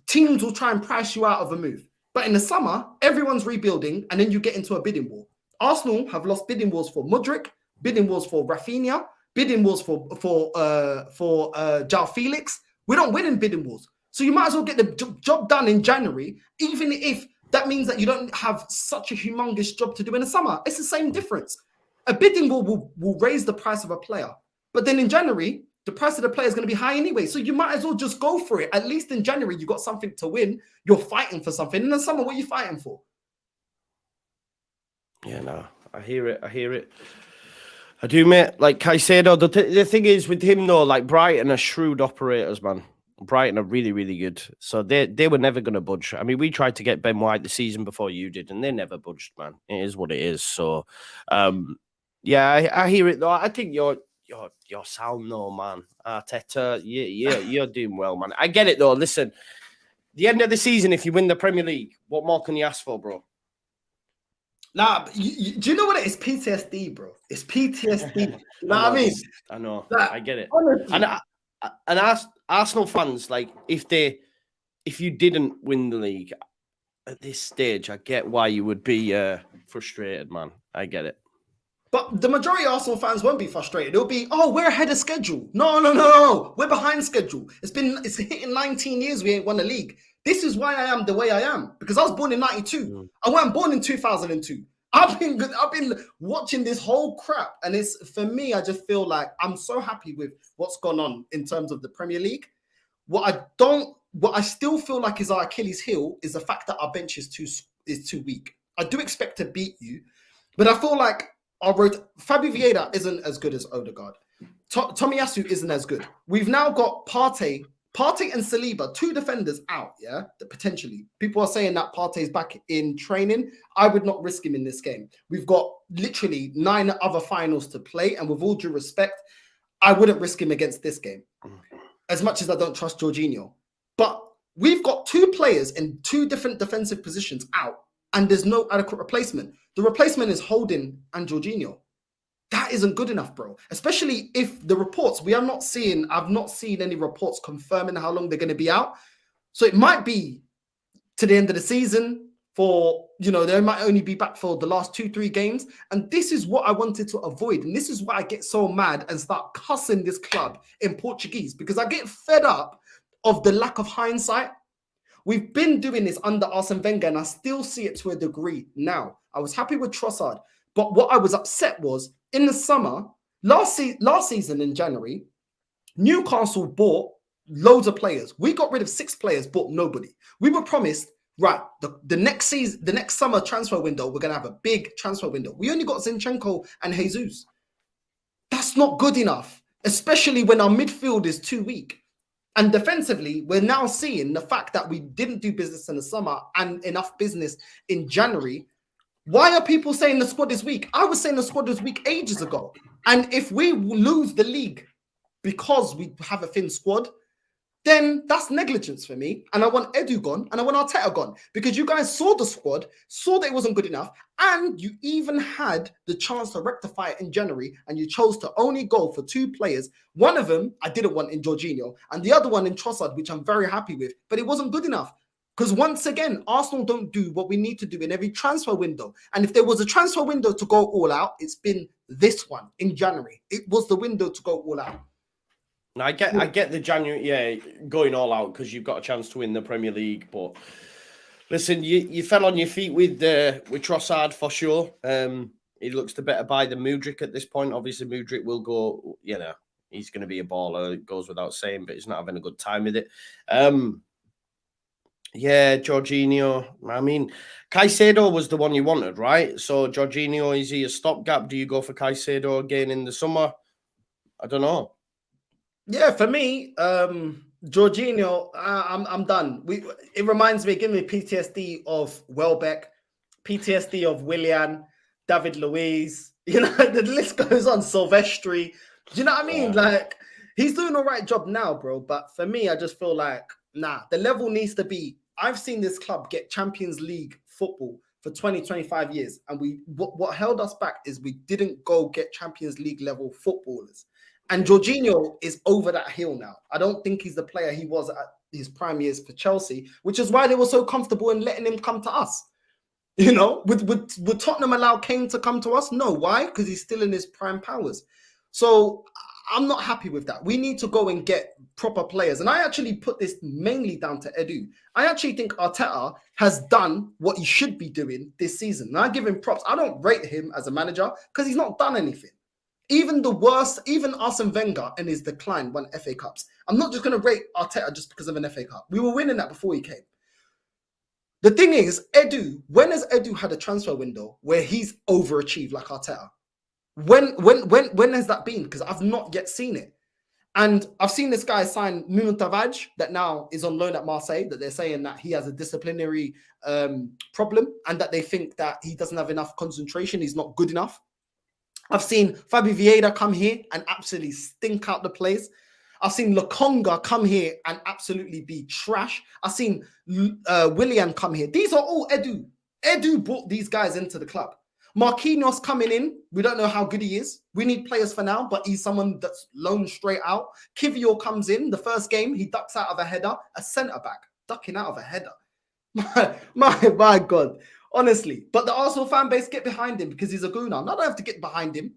teams will try and price you out of a move. But in the summer, everyone's rebuilding, and then you get into a bidding war. Arsenal have lost bidding wars for Mudryk, bidding wars for Rafinha, bidding wars for João Felix. We don't win in bidding wars. So you might as well get the job done in January, even if that means that you don't have such a humongous job to do in the summer. It's the same difference. A bidding war will raise the price of a player. But then in January, the price of the player is going to be high anyway. So you might as well just go for it. At least in January, you got something to win. You're fighting for something. In the summer, what are you fighting for? Yeah, no, I hear it. I do, mate. Like Caicedo, the thing is with him, though, like Brighton are shrewd operators, man. Brighton are really, really good. So they were never going to budge. I mean, we tried to get Ben White the season before you did, and they never budged, man. It is what it is. So, yeah, I hear it, though. I think you're sound, though, man. Arteta, you're doing well, man. I get it, though. Listen, the end of the season, if you win the Premier League, what more can you ask for, bro? Nah, do you know what it is? PTSD, bro. It's PTSD. You know what I mean? I know. Like, I get it. Honestly. And Arsenal fans, like, if you didn't win the league at this stage, I get why you would be frustrated, man. I get it. But the majority of Arsenal fans won't be frustrated. It'll be, oh, we're ahead of schedule. No. We're behind schedule. It's hitting 19 years we ain't won a league. This is why I am the way I am, because I was born in 92. I wasn't born in 2002. I've been watching this whole crap, and it's, for me, I just feel like I'm so happy with what's gone on in terms of the Premier League. What I still feel like is our Achilles heel is the fact that our bench is too weak. I do expect to beat you, but I feel like Fabio Vieira isn't as good as Odegaard. Tomiyasu isn't as good. We've now got Partey and Saliba, two defenders out, yeah, potentially. People are saying that Partey's back in training. I would not risk him in this game. We've got literally 9 other finals to play, and with all due respect, I wouldn't risk him against this game, as much as I don't trust Jorginho. But we've got 2 players in 2 different defensive positions out, and there's no adequate replacement. The replacement is Holding and Jorginho. That isn't good enough, bro. Especially if the reports, I've not seen any reports confirming how long they're going to be out. So it might be to the end of the season, for, they might only be back for the last 2-3 games. And this is what I wanted to avoid. And this is why I get so mad and start cussing this club in Portuguese, because I get fed up of the lack of hindsight. We've been doing this under Arsene Wenger, and I still see it to a degree now. I was happy with Trossard, but what I was upset was in the summer, last season in January, Newcastle bought loads of players. We got rid of 6 players, bought nobody. We were promised, right, the next season, the next summer transfer window, we're going to have a big transfer window. We only got Zinchenko and Jesus. That's not good enough, especially when our midfield is too weak. And defensively, we're now seeing the fact that we didn't do business in the summer and enough business in January. Why are people saying the squad is weak? I was saying the squad was weak ages ago. And if we lose the league because we have a thin squad, then that's negligence for me. And I want Edu gone and I want Arteta gone, because you guys saw the squad, saw that it wasn't good enough, and you even had the chance to rectify it in January, and you chose to only go for 2 players. One of them I didn't want in Jorginho, and the other one in Trossard, which I'm very happy with, but it wasn't good enough. Because once again, Arsenal don't do what we need to do in every transfer window. And if there was a transfer window to go all out, it's been this one in January. It was the window to go all out. I get the January, going all out because you've got a chance to win the Premier League. But listen, you fell on your feet with Trossard for sure. He looks the better buy than Mudryk at this point. Obviously, Mudryk will go, he's going to be a baller. It goes without saying, but he's not having a good time with it. Jorginho. I mean, Caicedo was the one you wanted, right? So Jorginho, is he a stopgap? Do you go for Caicedo again in the summer? I don't know. Yeah, for me, Jorginho, I'm done. It reminds me, give me PTSD of Welbeck, PTSD of Willian, David Luiz. The list goes on. Silvestri. Do you know what I mean? Yeah. Like, he's doing the right job now, bro. But for me, I just feel like, the level needs to be. I've seen this club get Champions League football for 20, 25 years. And what held us back is we didn't go get Champions League level footballers. And Jorginho is over that hill now. I don't think he's the player he was at his prime years for Chelsea, which is why they were so comfortable in letting him come to us. Would Tottenham allow Kane to come to us? No. Why? Because he's still in his prime powers. So I'm not happy with that. We need to go and get proper players. And I actually put this mainly down to Edu. I actually think Arteta has done what he should be doing this season. And I give him props. I don't rate him as a manager because he's not done anything. Even the worst, even Arsene Wenger in his decline won FA Cups. I'm not just going to rate Arteta just because of an FA Cup. We were winning that before he came. The thing is, Edu, when has Edu had a transfer window where he's overachieved like Arteta? When has that been? Because I've not yet seen it. And I've seen this guy sign Nuno Tavares that now is on loan at Marseille, that they're saying that he has a disciplinary problem and that they think that he doesn't have enough concentration. He's not good enough. I've seen Fabio Vieira come here and absolutely stink out the place. I've seen Lokonga come here and absolutely be trash. I've seen Willian come here. These are all Edu. Edu brought these guys into the club. Marquinhos coming in. We don't know how good he is. We need players for now, but he's someone that's loaned straight out. Kivior comes in. The first game, he ducks out of a header. A centre-back ducking out of a header. My God. Honestly, but the Arsenal fan base get behind him because he's a gooner. I don't have to get behind him.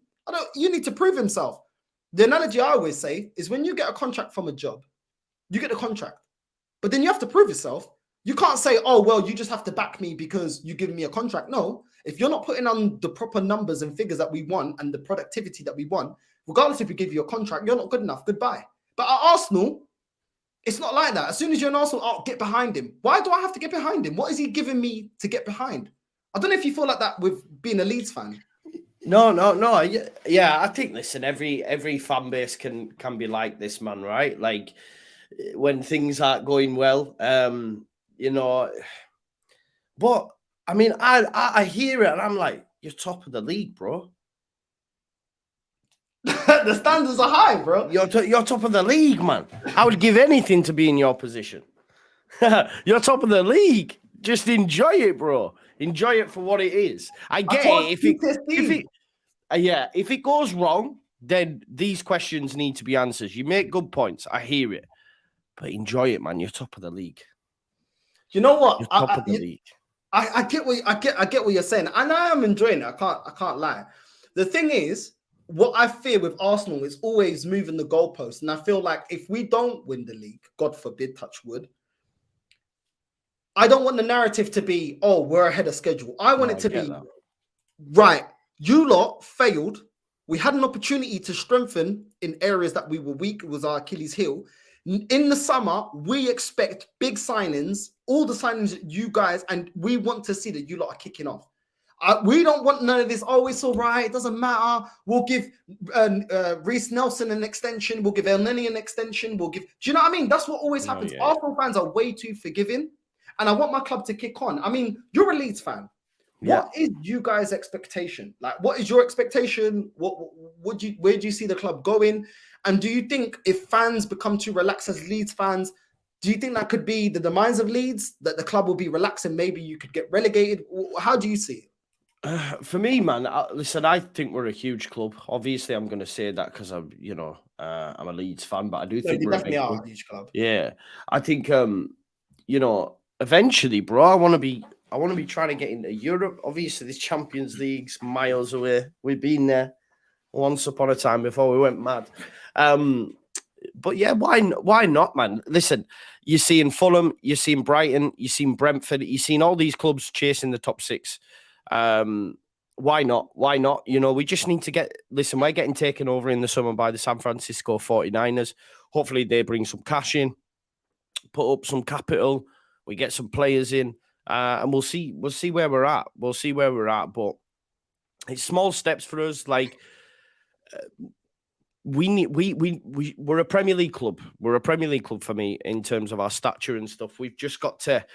You need to prove himself. The analogy I always say is when you get a contract from a job, you get a contract, but then you have to prove yourself. You can't say, oh, well, you just have to back me because you give me a contract. No, if you're not putting on the proper numbers and figures that we want and the productivity that we want, regardless if we give you a contract, you're not good enough. Goodbye. But at Arsenal, it's not like that. As soon as you're an Arsenal, get behind him. Why do I have to get behind him? What is he giving me to get behind? I don't know if you feel like that with being a Leeds fan. No. Yeah, I think, listen, every fan base can be like this, man, right? Like, when things aren't going well, But, I mean, I hear it and I'm like, you're top of the league, bro. The standards are high, bro. You're top of the league, man. I would give anything to be in your position. You're top of the league. Just enjoy it, bro. Enjoy it for what it is. I get it. If it goes wrong, then these questions need to be answered. You make good points. I hear it. But enjoy it, man. You're top of the league. You know what? You're top of the league. I get what you're saying, and I am enjoying it. I can't lie. The thing is, what I fear with Arsenal is always moving the goalposts, and I feel like if we don't win the league, God forbid, touch wood, I don't want the narrative to be, oh, we're ahead of schedule. I want it to be, right, you lot failed. We had an opportunity to strengthen in areas that we were weak. It was our Achilles heel. In the summer, we expect big signings, all the signings that you guys, and we want to see that you lot are kicking off. We don't want none of this. Oh, it's all right. It doesn't matter. We'll give Reece Nelson an extension. We'll give El Neni an extension. Do you know what I mean? That's what always happens. Yeah. Arsenal fans are way too forgiving. And I want my club to kick on. I mean, you're a Leeds fan. What is you guys' expectation? Like, what is your expectation? Where do you see the club going? And do you think if fans become too relaxed as Leeds fans, do you think that could be the demise of Leeds? That the club will be relaxed and maybe you could get relegated? How do you see it? For me, man, listen, I think we're a huge club. Obviously, I'm going to say that because I'm a Leeds fan, but I do think we're a huge club. Yeah, I think, eventually, bro, I want to be trying to get into Europe. Obviously, this Champions League's miles away. We've been there once upon a time before we went mad. But yeah, why not, man? Listen, you're seeing Fulham, you're seeing Brighton, you're seeing Brentford, you're seeing all these clubs chasing the top six. Why not? We just need to we're getting taken over in the summer by the San Francisco 49ers. Hopefully they bring some cash in, put up some capital, we get some players in, and we'll see where we're at. But it's small steps for us. Like we're a Premier League club. We're a Premier League club for me in terms of our stature and stuff. We've just got to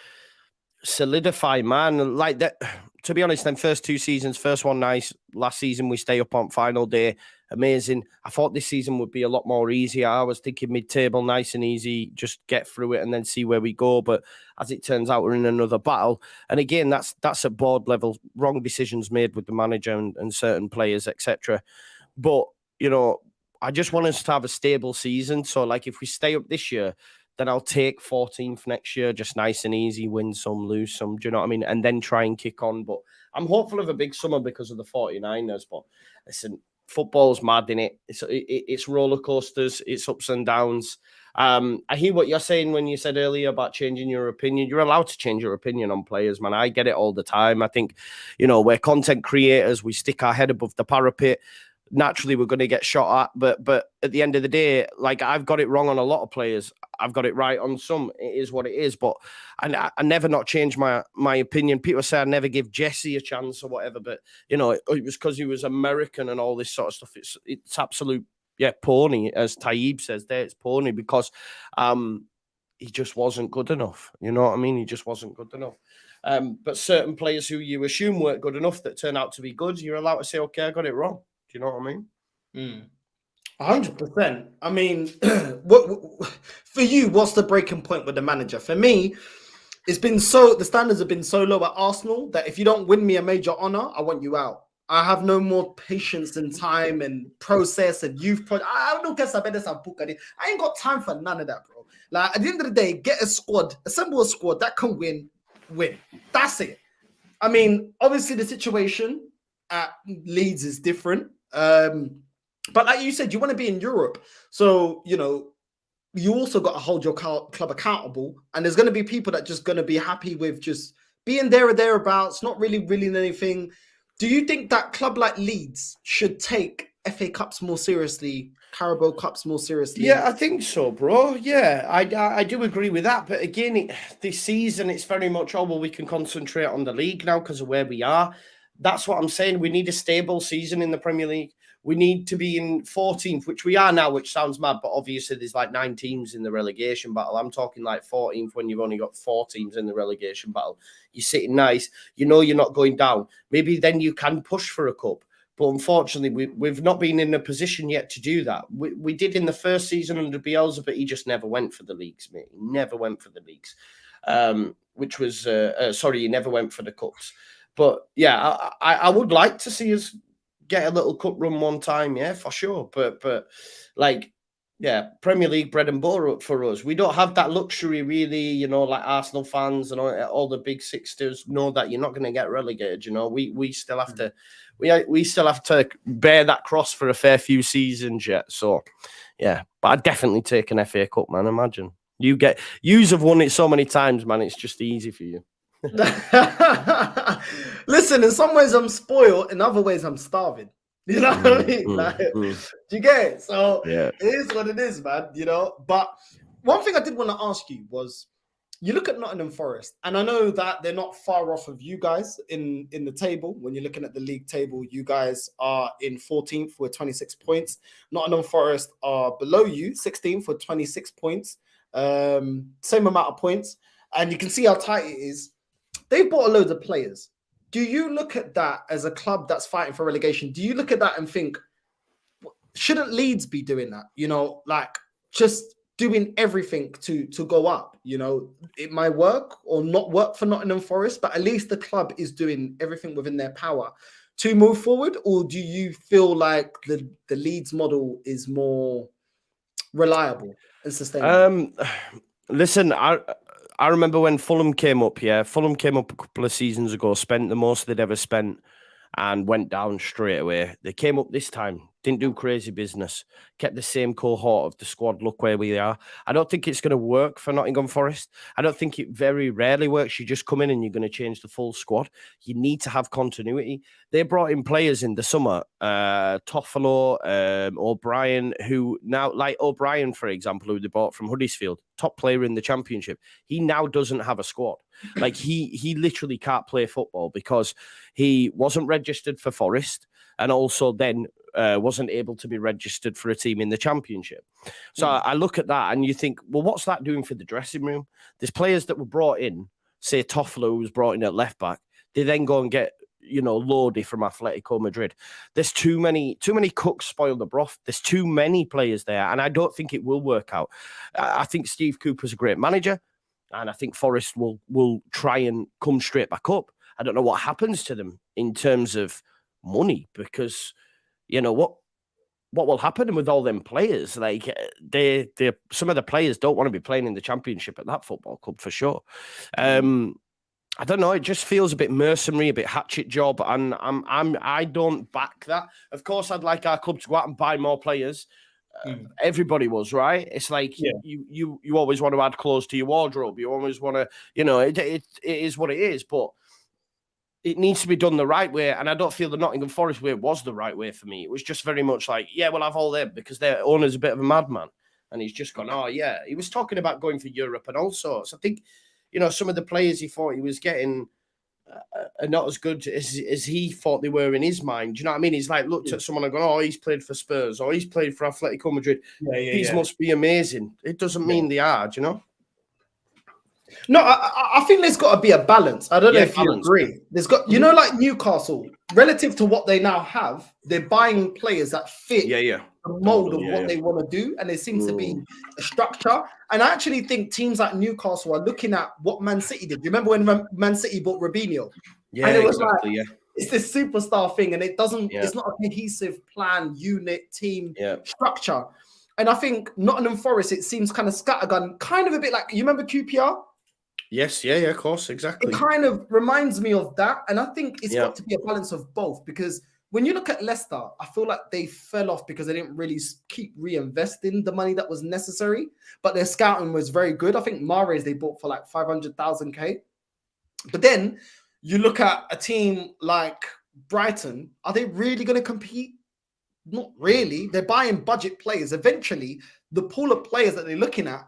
solidify, man. Like that, to be honest, them first two seasons, first one nice, last season we stay up on final day, amazing. I thought this season would be a lot more easier. I was thinking mid-table, nice and easy, just get through it and then see where we go. But as it turns out, we're in another battle. And again, that's at board level, wrong decisions made with the manager and certain players, etc. But I just want us to have a stable season. So like if we stay up this year, then I'll take 14th next year, just nice and easy, win some, lose some, do you know what I mean? And then try and kick on. But I'm hopeful of a big summer because of the 49ers. But listen, football's mad, innit? It's roller coasters, it's ups and downs. I hear what you're saying when you said earlier about changing your opinion. You're allowed to change your opinion on players, man. I get it all the time. I think, we're content creators. We stick our head above the parapet. Naturally, we're going to get shot at, but at the end of the day, like I've got it wrong on a lot of players. I've got it right on some. It is what it is. But I never not change my opinion. People say I never give Jesse a chance or whatever, but it was because he was American and all this sort of stuff. It's absolute pony, as Taib says there. It's pony because he just wasn't good enough. You know what I mean? He just wasn't good enough. But certain players who you assume weren't good enough that turn out to be good, you're allowed to say, okay, I got it wrong. Do you know what I mean? 100%. I mean, what for you? What's the breaking point with the manager? For me, the standards have been so low at Arsenal that if you don't win me a major honor, I want you out. I have no more patience and time and process and youth. I don't guess I better some book. I ain't got time for none of that, bro. Like at the end of the day, get a squad, assemble a squad that can win. That's it. I mean, obviously the situation at Leeds is different. But like you said, you want to be in Europe. So, you also got to hold your club accountable. And there's going to be people that just going to be happy with just being there or thereabouts, not really winning anything. Do you think that club like Leeds should take FA Cups more seriously, Carabao Cups more seriously? Yeah, I think so, bro. Yeah, I do agree with that. But again, this season, it's very much, we can concentrate on the league now because of where we are. That's what I'm saying. We need a stable season in the Premier League. We need to be in 14th, which we are now, which sounds mad, but obviously there's like 9 teams in the relegation battle. I'm talking like 14th when you've only got 4 teams in the relegation battle. You're sitting nice. You're not going down. Maybe then you can push for a cup. But unfortunately, we've not been in a position yet to do that. We did in the first season under Bielsa, but he just never went for the leagues, mate. He never went for the leagues, he never went for the cups. But yeah, I would like to see us get a little cup run one time, yeah, for sure. But like Yeah, Premier League bread and butter for us. We don't have that luxury, really. Like Arsenal fans and all the big sixters know that you're not going to get relegated. We still have to, we still have to bear that cross for a fair few seasons yet. So, yeah, but I'd definitely take an FA Cup, man. Imagine yous have won it so many times, man. It's just easy for you. Listen, in some ways I'm spoiled, in other ways I'm starving. You know what I mean? Do you get it? So yeah, it is what it is, man. But one thing I did want to ask you was, you look at Nottingham Forest, and I know that they're not far off of you guys in the table. When you're looking at the league table, you guys are in 14th with 26 points. Nottingham Forest are below you, 16th with 26 points. Same amount of points. And you can see how tight it is. They've bought a load of players. Do you look at that as a club that's fighting for relegation? Do you look at that and think, shouldn't Leeds be doing that? Just doing everything to go up. It might work or not work for Nottingham Forest, but at least the club is doing everything within their power to move forward. Or do you feel like the Leeds model is more reliable and sustainable? Listen, I remember when Fulham came up. Yeah, Fulham came up a couple of seasons ago, spent the most they'd ever spent, and went down straight away. They came up this time, didn't do crazy business, kept the same cohort of the squad. Look where we are. I don't think it's going to work for Nottingham Forest. I don't think it very rarely works. You just come in and you're going to change the full squad. You need to have continuity. They brought in players in the summer, Toffolo, O'Brien, who now, like O'Brien, for example, who they bought from Huddersfield, top player in the Championship. He now doesn't have a squad. Like he literally can't play football because he wasn't registered for Forest and also then wasn't able to be registered for a team in the Championship. So I look at that and you think, well, what's that doing for the dressing room? There's players that were brought in, say Toffolo, who was brought in at left back. They then go and get, Lodi from Atletico Madrid. There's too many cooks spoil the broth. There's too many players there, and I don't think it will work out. I think Steve Cooper's a great manager, and I think Forest will try and come straight back up. I don't know what happens to them in terms of money, because what will happen with all them players? Like they some of the players don't want to be playing in the Championship at that football club for sure. I don't know. It just feels a bit mercenary, a bit hatchet job, and I don't back that. Of course, I'd like our club to go out and buy more players. Everybody was, right? It's like you always want to add clothes to your wardrobe. You always want to, it is what it is, but it needs to be done the right way. And I don't feel the Nottingham Forest way was the right way for me. It was just very much like, yeah, we'll have all them because their owner's a bit of a madman. And he's just gone, oh, yeah. He was talking about going for Europe and all sorts. I think, some of the players he thought he was getting are not as good as he thought they were in his mind. Do you know what I mean? He's like looked at someone and gone, oh, he's played for Spurs or he's played for Atletico Madrid. These must be amazing. It doesn't mean they are, do you know? No, I think there's got to be a balance. I don't know if you agree. There's got, like Newcastle, relative to what they now have, they're buying players that fit the mold of what they want to do, and there seems to be a structure. And I actually think teams like Newcastle are looking at what Man City did. You remember when Man City bought Robinho? Yeah, and it was exactly. It's this superstar thing, and it doesn't. It's not a cohesive plan, unit, team structure. And I think Nottingham Forest, it seems kind of scattergun, kind of a bit like, you remember QPR? Yes, of course, exactly. It kind of reminds me of that, and I think it's got to be a balance of both, because when you look at Leicester, I feel like they fell off because they didn't really keep reinvesting the money that was necessary, but their scouting was very good. I think Mahrez they bought for like 500,000 K. But then you look at a team like Brighton, are they really going to compete? Not really. They're buying budget players. Eventually, the pool of players that they're looking at,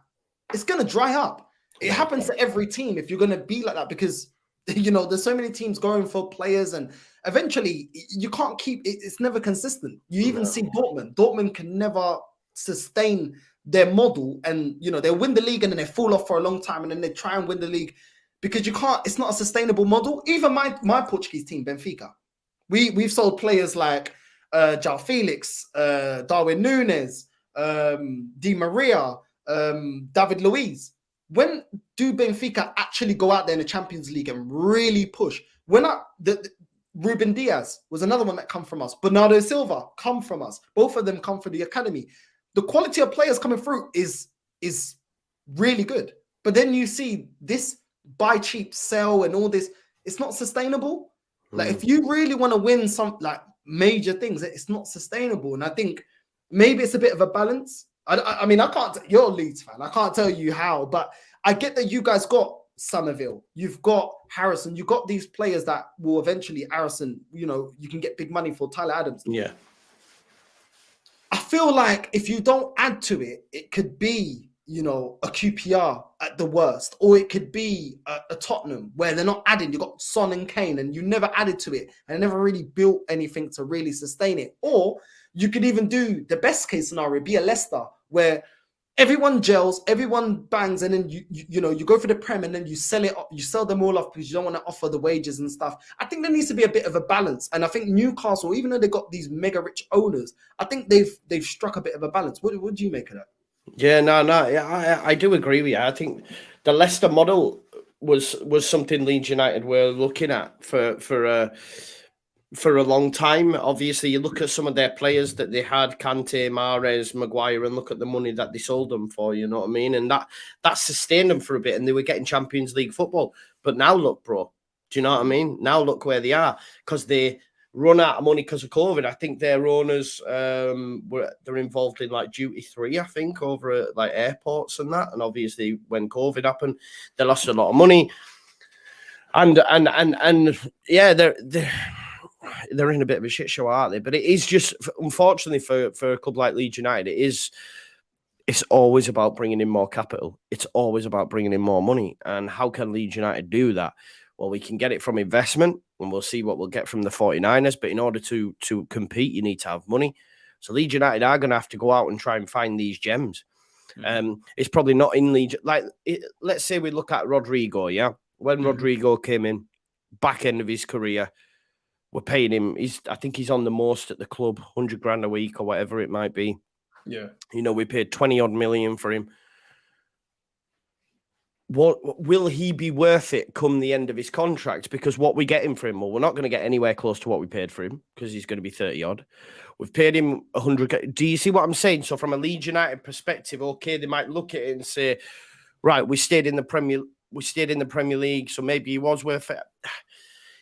it's going to dry up. It happens to every team if you're going to be like that, because, there's so many teams going for players, and eventually you can't keep it. It's never consistent. You even see Dortmund. Dortmund can never sustain their model, and, they'll win the league and then they fall off for a long time, and then they try and win the league because you can't. It's not a sustainable model. Even my Portuguese team, Benfica, we've sold players like João Felix, Darwin Nunes, Di Maria, David Luiz. When do Benfica actually go out there in the Champions League and really push? Ruben Diaz was another one that come from us. Bernardo Silva come from us. Both of them come from the academy. the quality of players coming through is really good. But then you see this buy cheap, sell, and all this. It's not sustainable. Like if you really want to win some like major things, it's not sustainable. And I think maybe it's a bit of a balance. I mean, I can't. You're a Leeds fan. I can't tell you how, but I get that you guys got Somerville, you've got Harrison, you've got these players that will eventually Harrison. You know, you can get big money for Tyler Adams. Yeah. I feel like if you don't add to it, it could be, you know, a QPR at the worst, or it could be a Tottenham where they're not adding. You got Son and Kane, and you never added to it, and never really built anything to really sustain it. Or you could even do the best case scenario, be a Leicester where everyone gels, everyone bangs, and then you know you go for the Prem, and then you sell them all off because you don't want to offer the wages and stuff. I think there needs to be a bit of a balance, and I think Newcastle, even though they got these mega rich owners, I think they've struck a bit of a balance. What do you make of that? Yeah, yeah, I do agree with you. I think the Leicester model was something Leeds United were looking at for a long time. Obviously, you look at some of their players that they had, Kante, Mahrez, Maguire, and look at the money that they sold them for, you know what I mean? And that sustained them for a bit, and they were getting Champions League football. But now look, bro, do you know what I mean? Now look where they are, because they run out of money because of COVID. I think their owners, they're involved in like duty free, I think, over at like airports and that. And obviously when COVID happened, they lost a lot of money. And yeah, they're in a bit of a shit show, aren't they? But it is just, unfortunately, for a club like Leeds United, it's always about bringing in more capital. It's always about bringing in more money. And how can Leeds United do that? Well, we can get it from investment, and we'll see what we'll get from the 49ers. But in order to compete, you need to have money. So Leeds United are going to have to go out and try and find these gems. It's probably not in Leeds. Let's say we look at Rodrigo, yeah? When Rodrigo came in, back end of his career, we're paying him. I think he's on the most at the club, 100 grand a week or whatever it might be. Yeah. You know, we paid 20 odd million for him. What will he be worth it come the end of his contract? Because what we get him for him, well, we're not going to get anywhere close to what we paid for him because he's going to be 30 odd. We've paid him 100. Do you see what I'm saying? So from a Leeds United perspective, okay, they might look at it and say, right, we stayed in the Premier League, so maybe he was worth it.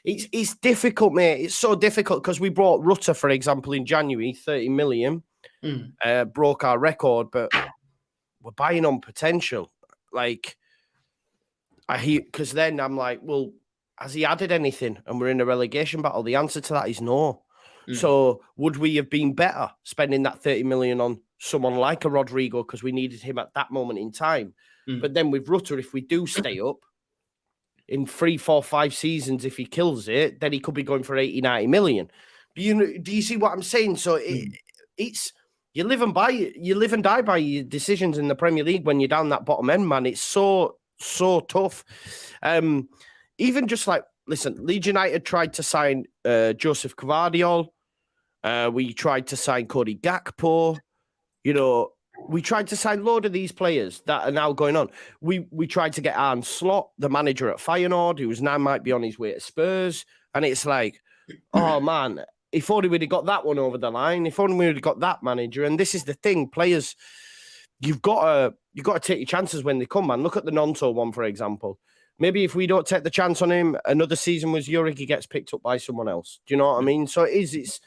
It's difficult, mate. It's so difficult because we brought Rutter, for example, in January, 30 million, broke our record, but we're buying on potential. Like, because then I'm like, well, has he added anything? And we're in a relegation battle. The answer to that is no. So would we have been better spending that 30 million on someone like a Rodrigo because we needed him at that moment in time? But then with Rutter, if we do stay up in 3, 4, 5 seasons, if he kills it, then he could be going for 80, 90 million. Do you see what I'm saying? So it's you live and die by your decisions in the Premier League when you're down that bottom end, man. It's so tough. Even just like, listen, Leeds United tried to sign Joseph Gvardiol. We tried to sign Cody Gakpo. You know, we tried to sign a load of these players that are now going on. We tried to get Arne Slot, the manager at Feyenoord, who now might be on his way to Spurs. And it's like, oh, man, if only we'd have got that one over the line. If only we'd have got that manager. And this is the thing, players, you've got to take your chances when they come, man. Look at the Nonto one, for example. Maybe if we don't take the chance on him, another season was Jurigi gets picked up by someone else. Do you know what I mean? So it's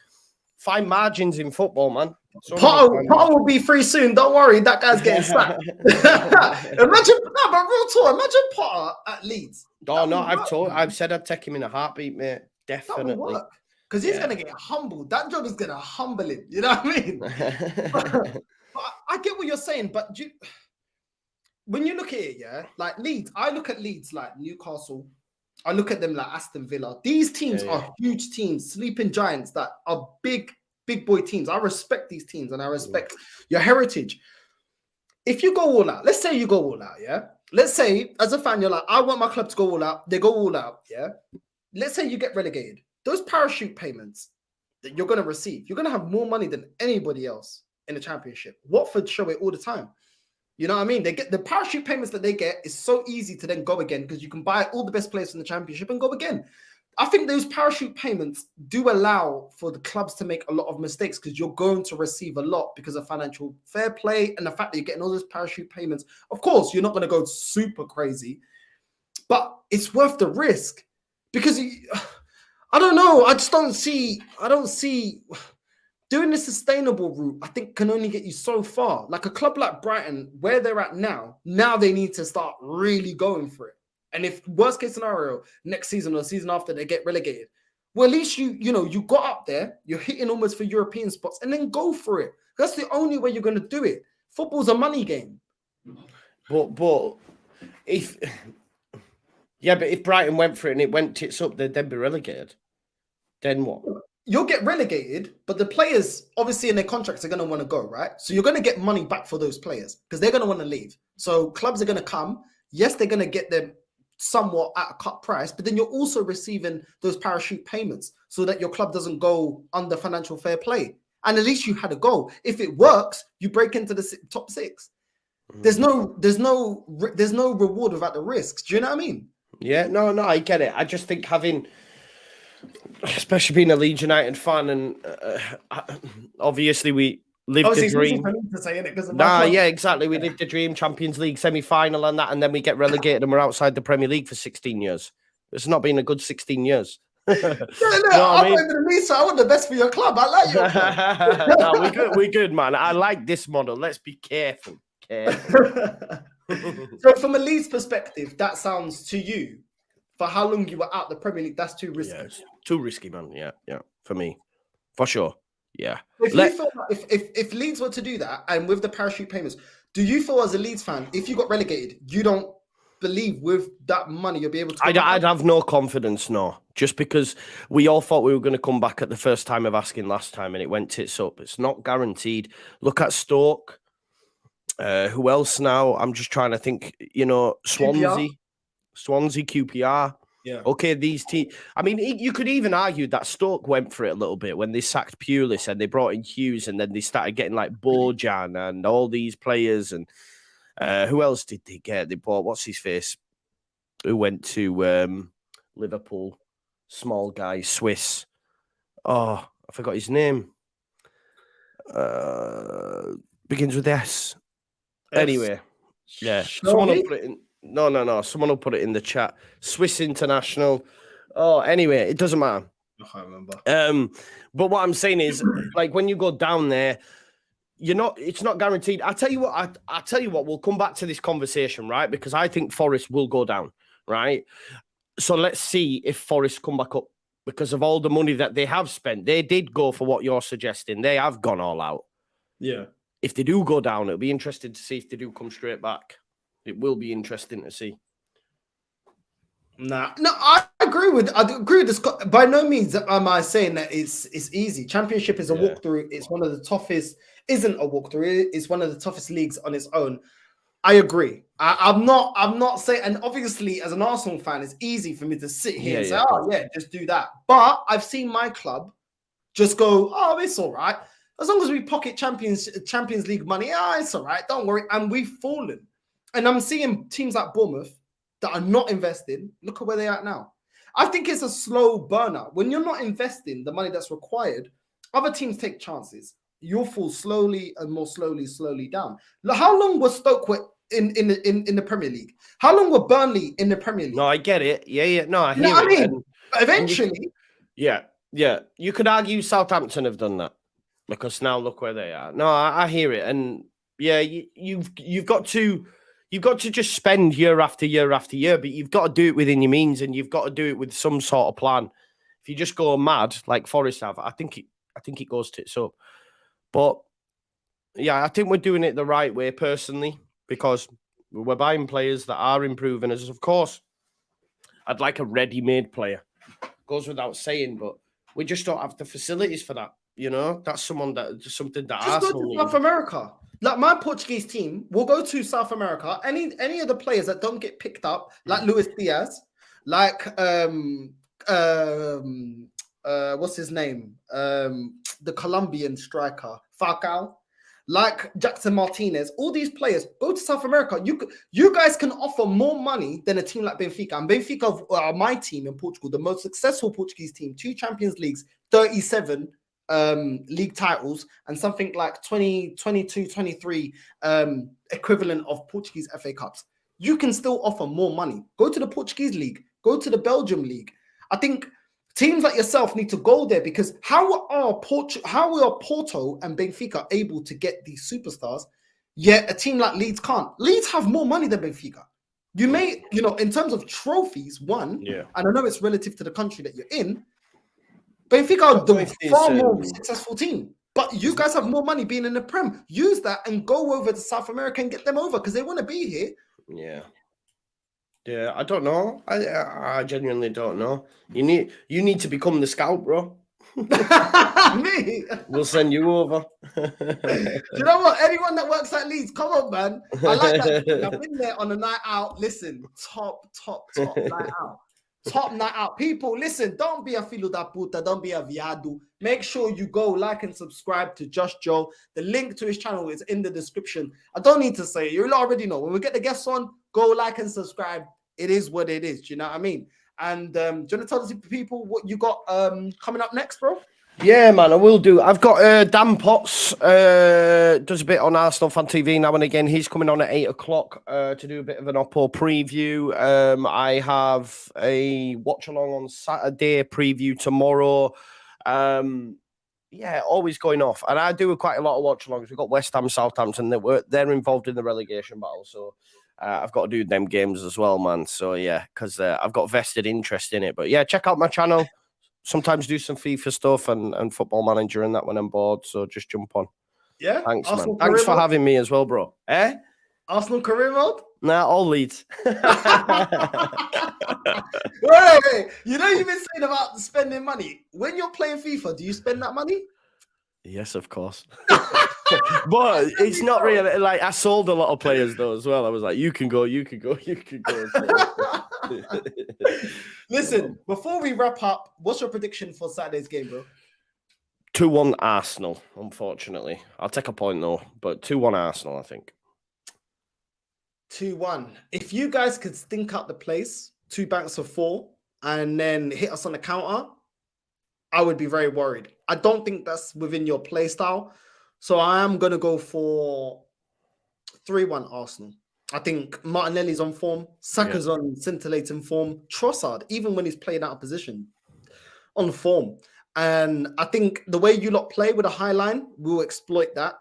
fine margins in football, man. Potter will be free soon. Don't worry, that guy's getting sacked. Imagine Potter at Leeds. Oh no, I've said I'd take him in a heartbeat, mate. Definitely. Because he's gonna get humbled. That job is gonna humble him. You know what I mean? But I get what you're saying, but when you look at it, yeah, like Leeds, I look at Leeds like Newcastle. I look at them like Aston Villa. These teams are huge teams, sleeping giants that are big boy teams. I respect these teams and I respect your heritage. If you go all out, let's say you go all out, yeah? Let's say as a fan, you're like, I want my club to go all out. They go all out, yeah? Let's say you get relegated. Those parachute payments that you're going to receive, you're going to have more money than anybody else in the Championship. Watford show it all the time. You know what I mean? They get the parachute payments that they get is so easy to then go again because you can buy all the best players from the Championship and go again. I think those parachute payments do allow for the clubs to make a lot of mistakes because you're going to receive a lot because of financial fair play and the fact that you're getting all those parachute payments. Of course, you're not going to go super crazy, but it's worth the risk because I don't know. I don't see doing the sustainable route. I think can only get you so far. Like a club like Brighton, where they're at now they need to start really going for it. And if worst case scenario, next season or the season after they get relegated, well, at least you got up there, you're hitting almost for European spots, and then go for it. That's the only way you're going to do it. Football's a money game. But if Brighton went for it and it went tits up, they'd then be relegated. Then what? You'll get relegated, but the players, obviously, in their contracts are going to want to go, right? So you're going to get money back for those players because they're going to want to leave. So clubs are going to come. Yes, they're going to get them somewhat at a cut price, but then you're also receiving those parachute payments so that your club doesn't go under financial fair play. And at least you had a goal. If it works, you break into the top 6. There's no reward without the risks. Do you know what I mean? Yeah, no, I get it. I just think having, especially being a Leeds United fan, and obviously we lived the dream. Yeah, exactly. We lived the dream, Champions League semi-final and that, and then we get relegated and we're outside the Premier League for 16 years. It's not been a good 16 years. I want the best for your club. I like your club. No, we're good, man. I like this model. Let's be careful. So from a Leeds perspective, that sounds to you, for how long you were out the Premier League, that's too risky. Yeah, it's too risky, man. Yeah, for me, for sure. Yeah. If you feel like if Leeds were to do that, and with the parachute payments, do you feel as a Leeds fan, if you got relegated, you don't believe with that money you'll be able to? I'd have no confidence, no. Just because we all thought we were going to come back at the first time of asking last time, and it went tits up. It's not guaranteed. Look at Stoke. Who else now? I'm just trying to think. Swansea, QPR. Yeah. Okay, these teams. I mean, you could even argue that Stoke went for it a little bit when they sacked Pulis and they brought in Hughes, and then they started getting like Bojan and all these players. And who else did they get? They bought what's his face, who went to Liverpool. Small guy, Swiss. Oh, I forgot his name. Begins with S. Anyway, yeah. Someone will put it in. No. Someone will put it in the chat. Swiss international. Oh, anyway, it doesn't matter. I can't remember. But what I'm saying is, like, when you go down there, it's not guaranteed. I tell you what, we'll come back to this conversation, right? Because I think Forest will go down, right? So let's see if Forest come back up because of all the money that they have spent. They did go for what you're suggesting. They have gone all out. Yeah. If they do go down, it'll be interesting to see if they do come straight back. It will be interesting to see. No, I agree with this. By no means am I saying that it's easy. Championship is a walkthrough. It's one of the toughest. Isn't a walkthrough. It's one of the toughest leagues on its own. I agree. I'm not saying, and obviously as an Arsenal fan, it's easy for me to sit here and say, just do that. But I've seen my club just go, oh, it's all right. As long as we pocket Champions League money, it's all right. Don't worry. And we've fallen. And I'm seeing teams like Bournemouth that are not investing. Look at where they're at now. I think it's a slow burnout. When you're not investing the money that's required, other teams take chances. You'll fall slowly and more slowly down. How long was Stoke in the Premier League? How long were Burnley in the Premier League? No, I get it. Yeah. No, I hear it. I mean, and eventually. Yeah. You could argue Southampton have done that because now look where they are. No, I hear it, and yeah, you've got to just spend year after year after year, but you've got to do it within your means, and you've got to do it with some sort of plan. If you just go mad like Forest have, I think it goes tits up. But yeah, I think we're doing it the right way personally because we're buying players that are improving us. Of course, I'd like a ready-made player. Goes without saying, but we just don't have the facilities for that. That's something that Arsenal go to South America. Like my Portuguese team will go to South America. Any of the players that don't get picked up, like Luis Diaz, like what's his name? The Colombian striker, Falcao. like Jackson Martinez, all these players go to South America. You guys can offer more money than a team like Benfica. And Benfica are my team in Portugal, the most successful Portuguese team, 2 Champions Leagues, 37 league titles, and something like 22, 23 equivalent of Portuguese FA Cups. You can still offer more money. Go to the Portuguese league, go to the Belgium league. I think teams like yourself need to go there, because how are Porto and Benfica able to get these superstars, yet a team like Leeds can't? Leeds have more money than Benfica. You may, in terms of trophies, and I know it's relative to the country that you're in, Benfica are the far more successful team. But you guys have more money being in the Prem. Use that and go over to South America and get them over, because they want to be here. Yeah, I don't know. I genuinely don't know. You need to become the scout, bro. Me? We'll send you over. Do you know what? Anyone that works at Leeds, come on, man. I like that. I've been there on a night out. Listen, top night out. Top night out. People, listen, don't be a filo da puta, don't be a viado. Make sure you go like and subscribe to Just Joe. The link to his channel is in the description. I don't need to say it. You already know. When we get the guests on, go like and subscribe. It is what it is. Do you know what I mean? And do you want to tell the people what you got coming up next, bro? Yeah, man, I will do. I've got Dan Potts, does a bit on Arsenal Fan TV now and again. He's coming on at 8 o'clock to do a bit of an Oppo preview. I have a watch along on Saturday, preview tomorrow. Always going off. And I do quite a lot of watch alongs. We've got West Ham, Southampton. They're involved in the relegation battle. So I've got to do them games as well, man. So, yeah, because I've got vested interest in it. But, yeah, check out my channel. Sometimes do some FIFA stuff and Football Manager and that when I'm bored. So just jump on. Yeah. Thanks, Arsenal, man. Thanks for having me as well, bro. Arsenal career mode? Nah, all Leeds. wait. You know you've been saying about spending money. When you're playing FIFA, do you spend that money? Yes, of course. But it's not really like I sold a lot of players though as well. I was like, you can go. Listen, before we wrap up, what's your prediction for Saturday's game, bro? 2-1 Arsenal, unfortunately. I'll take a point though, but 2-1 Arsenal, I think. 2-1. If you guys could stink up the place, 2 banks of 4, and then hit us on the counter, I would be very worried. I don't think that's within your play style. So I am going to go for 3-1 Arsenal. I think Martinelli's on form. Saka's on scintillating form. Trossard, even when he's playing out of position, on form. And I think the way you lot play with a high line, we'll exploit that.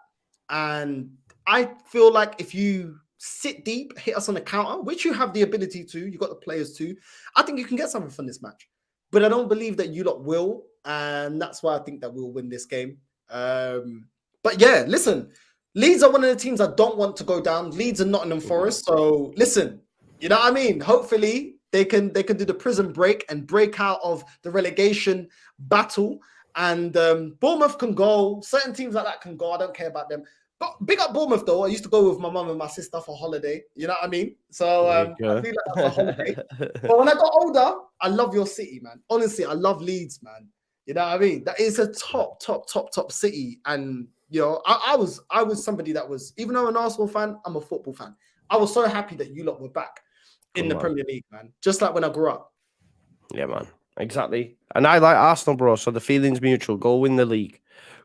And I feel like if you sit deep, hit us on the counter, which you have the ability to, you got the players to, I think you can get something from this match. But I don't believe that you lot will. And that's why I think that we'll win this game. But yeah, listen, Leeds are one of the teams I don't want to go down. Leeds and Nottingham Forest. So listen, you know what I mean? Hopefully they can do the prison break and break out of the relegation battle. And Bournemouth can go. Certain teams like that can go. I don't care about them. But big up Bournemouth though. I used to go with my mum and my sister for holiday. You know what I mean? So I feel like that's a holiday. But when I got older, I love your city, man. Honestly, I love Leeds, man. You know what I mean? That is a top city. And I was somebody that was, even though I'm an Arsenal fan, I'm a football fan. I was so happy that you lot were back in the Premier League, man. Just like when I grew up. Yeah, man. Exactly. And I like Arsenal, bro. So the feeling's mutual. Go win the league.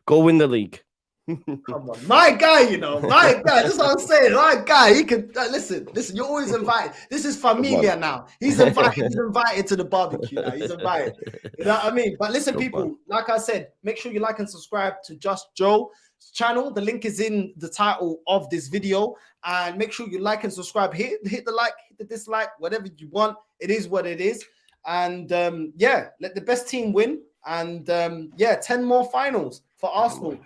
Go win the league. Come on, my guy, my guy. That's what I'm saying. My guy, he can listen. You're always invited. This is familia now. He's invited. He's invited to the barbecue now. He's invited. You know what I mean? But listen, people. Like I said, make sure you like and subscribe to Just Joe's channel. The link is in the title of this video, and make sure you like and subscribe. Hit the like, hit the dislike, whatever you want. It is what it is. And let the best team win. And 10 more finals for Arsenal.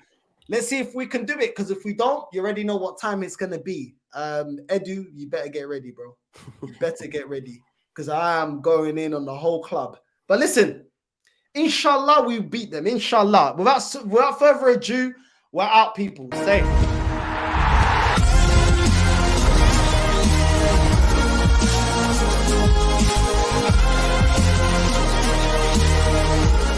Let's see if we can do it, because if we don't, you already know what time it's going to be. Edu, you better get ready, bro. You better get ready, because I am going in on the whole club. But listen, inshallah, we beat them. Inshallah. Without further ado, we're out, people. Safe.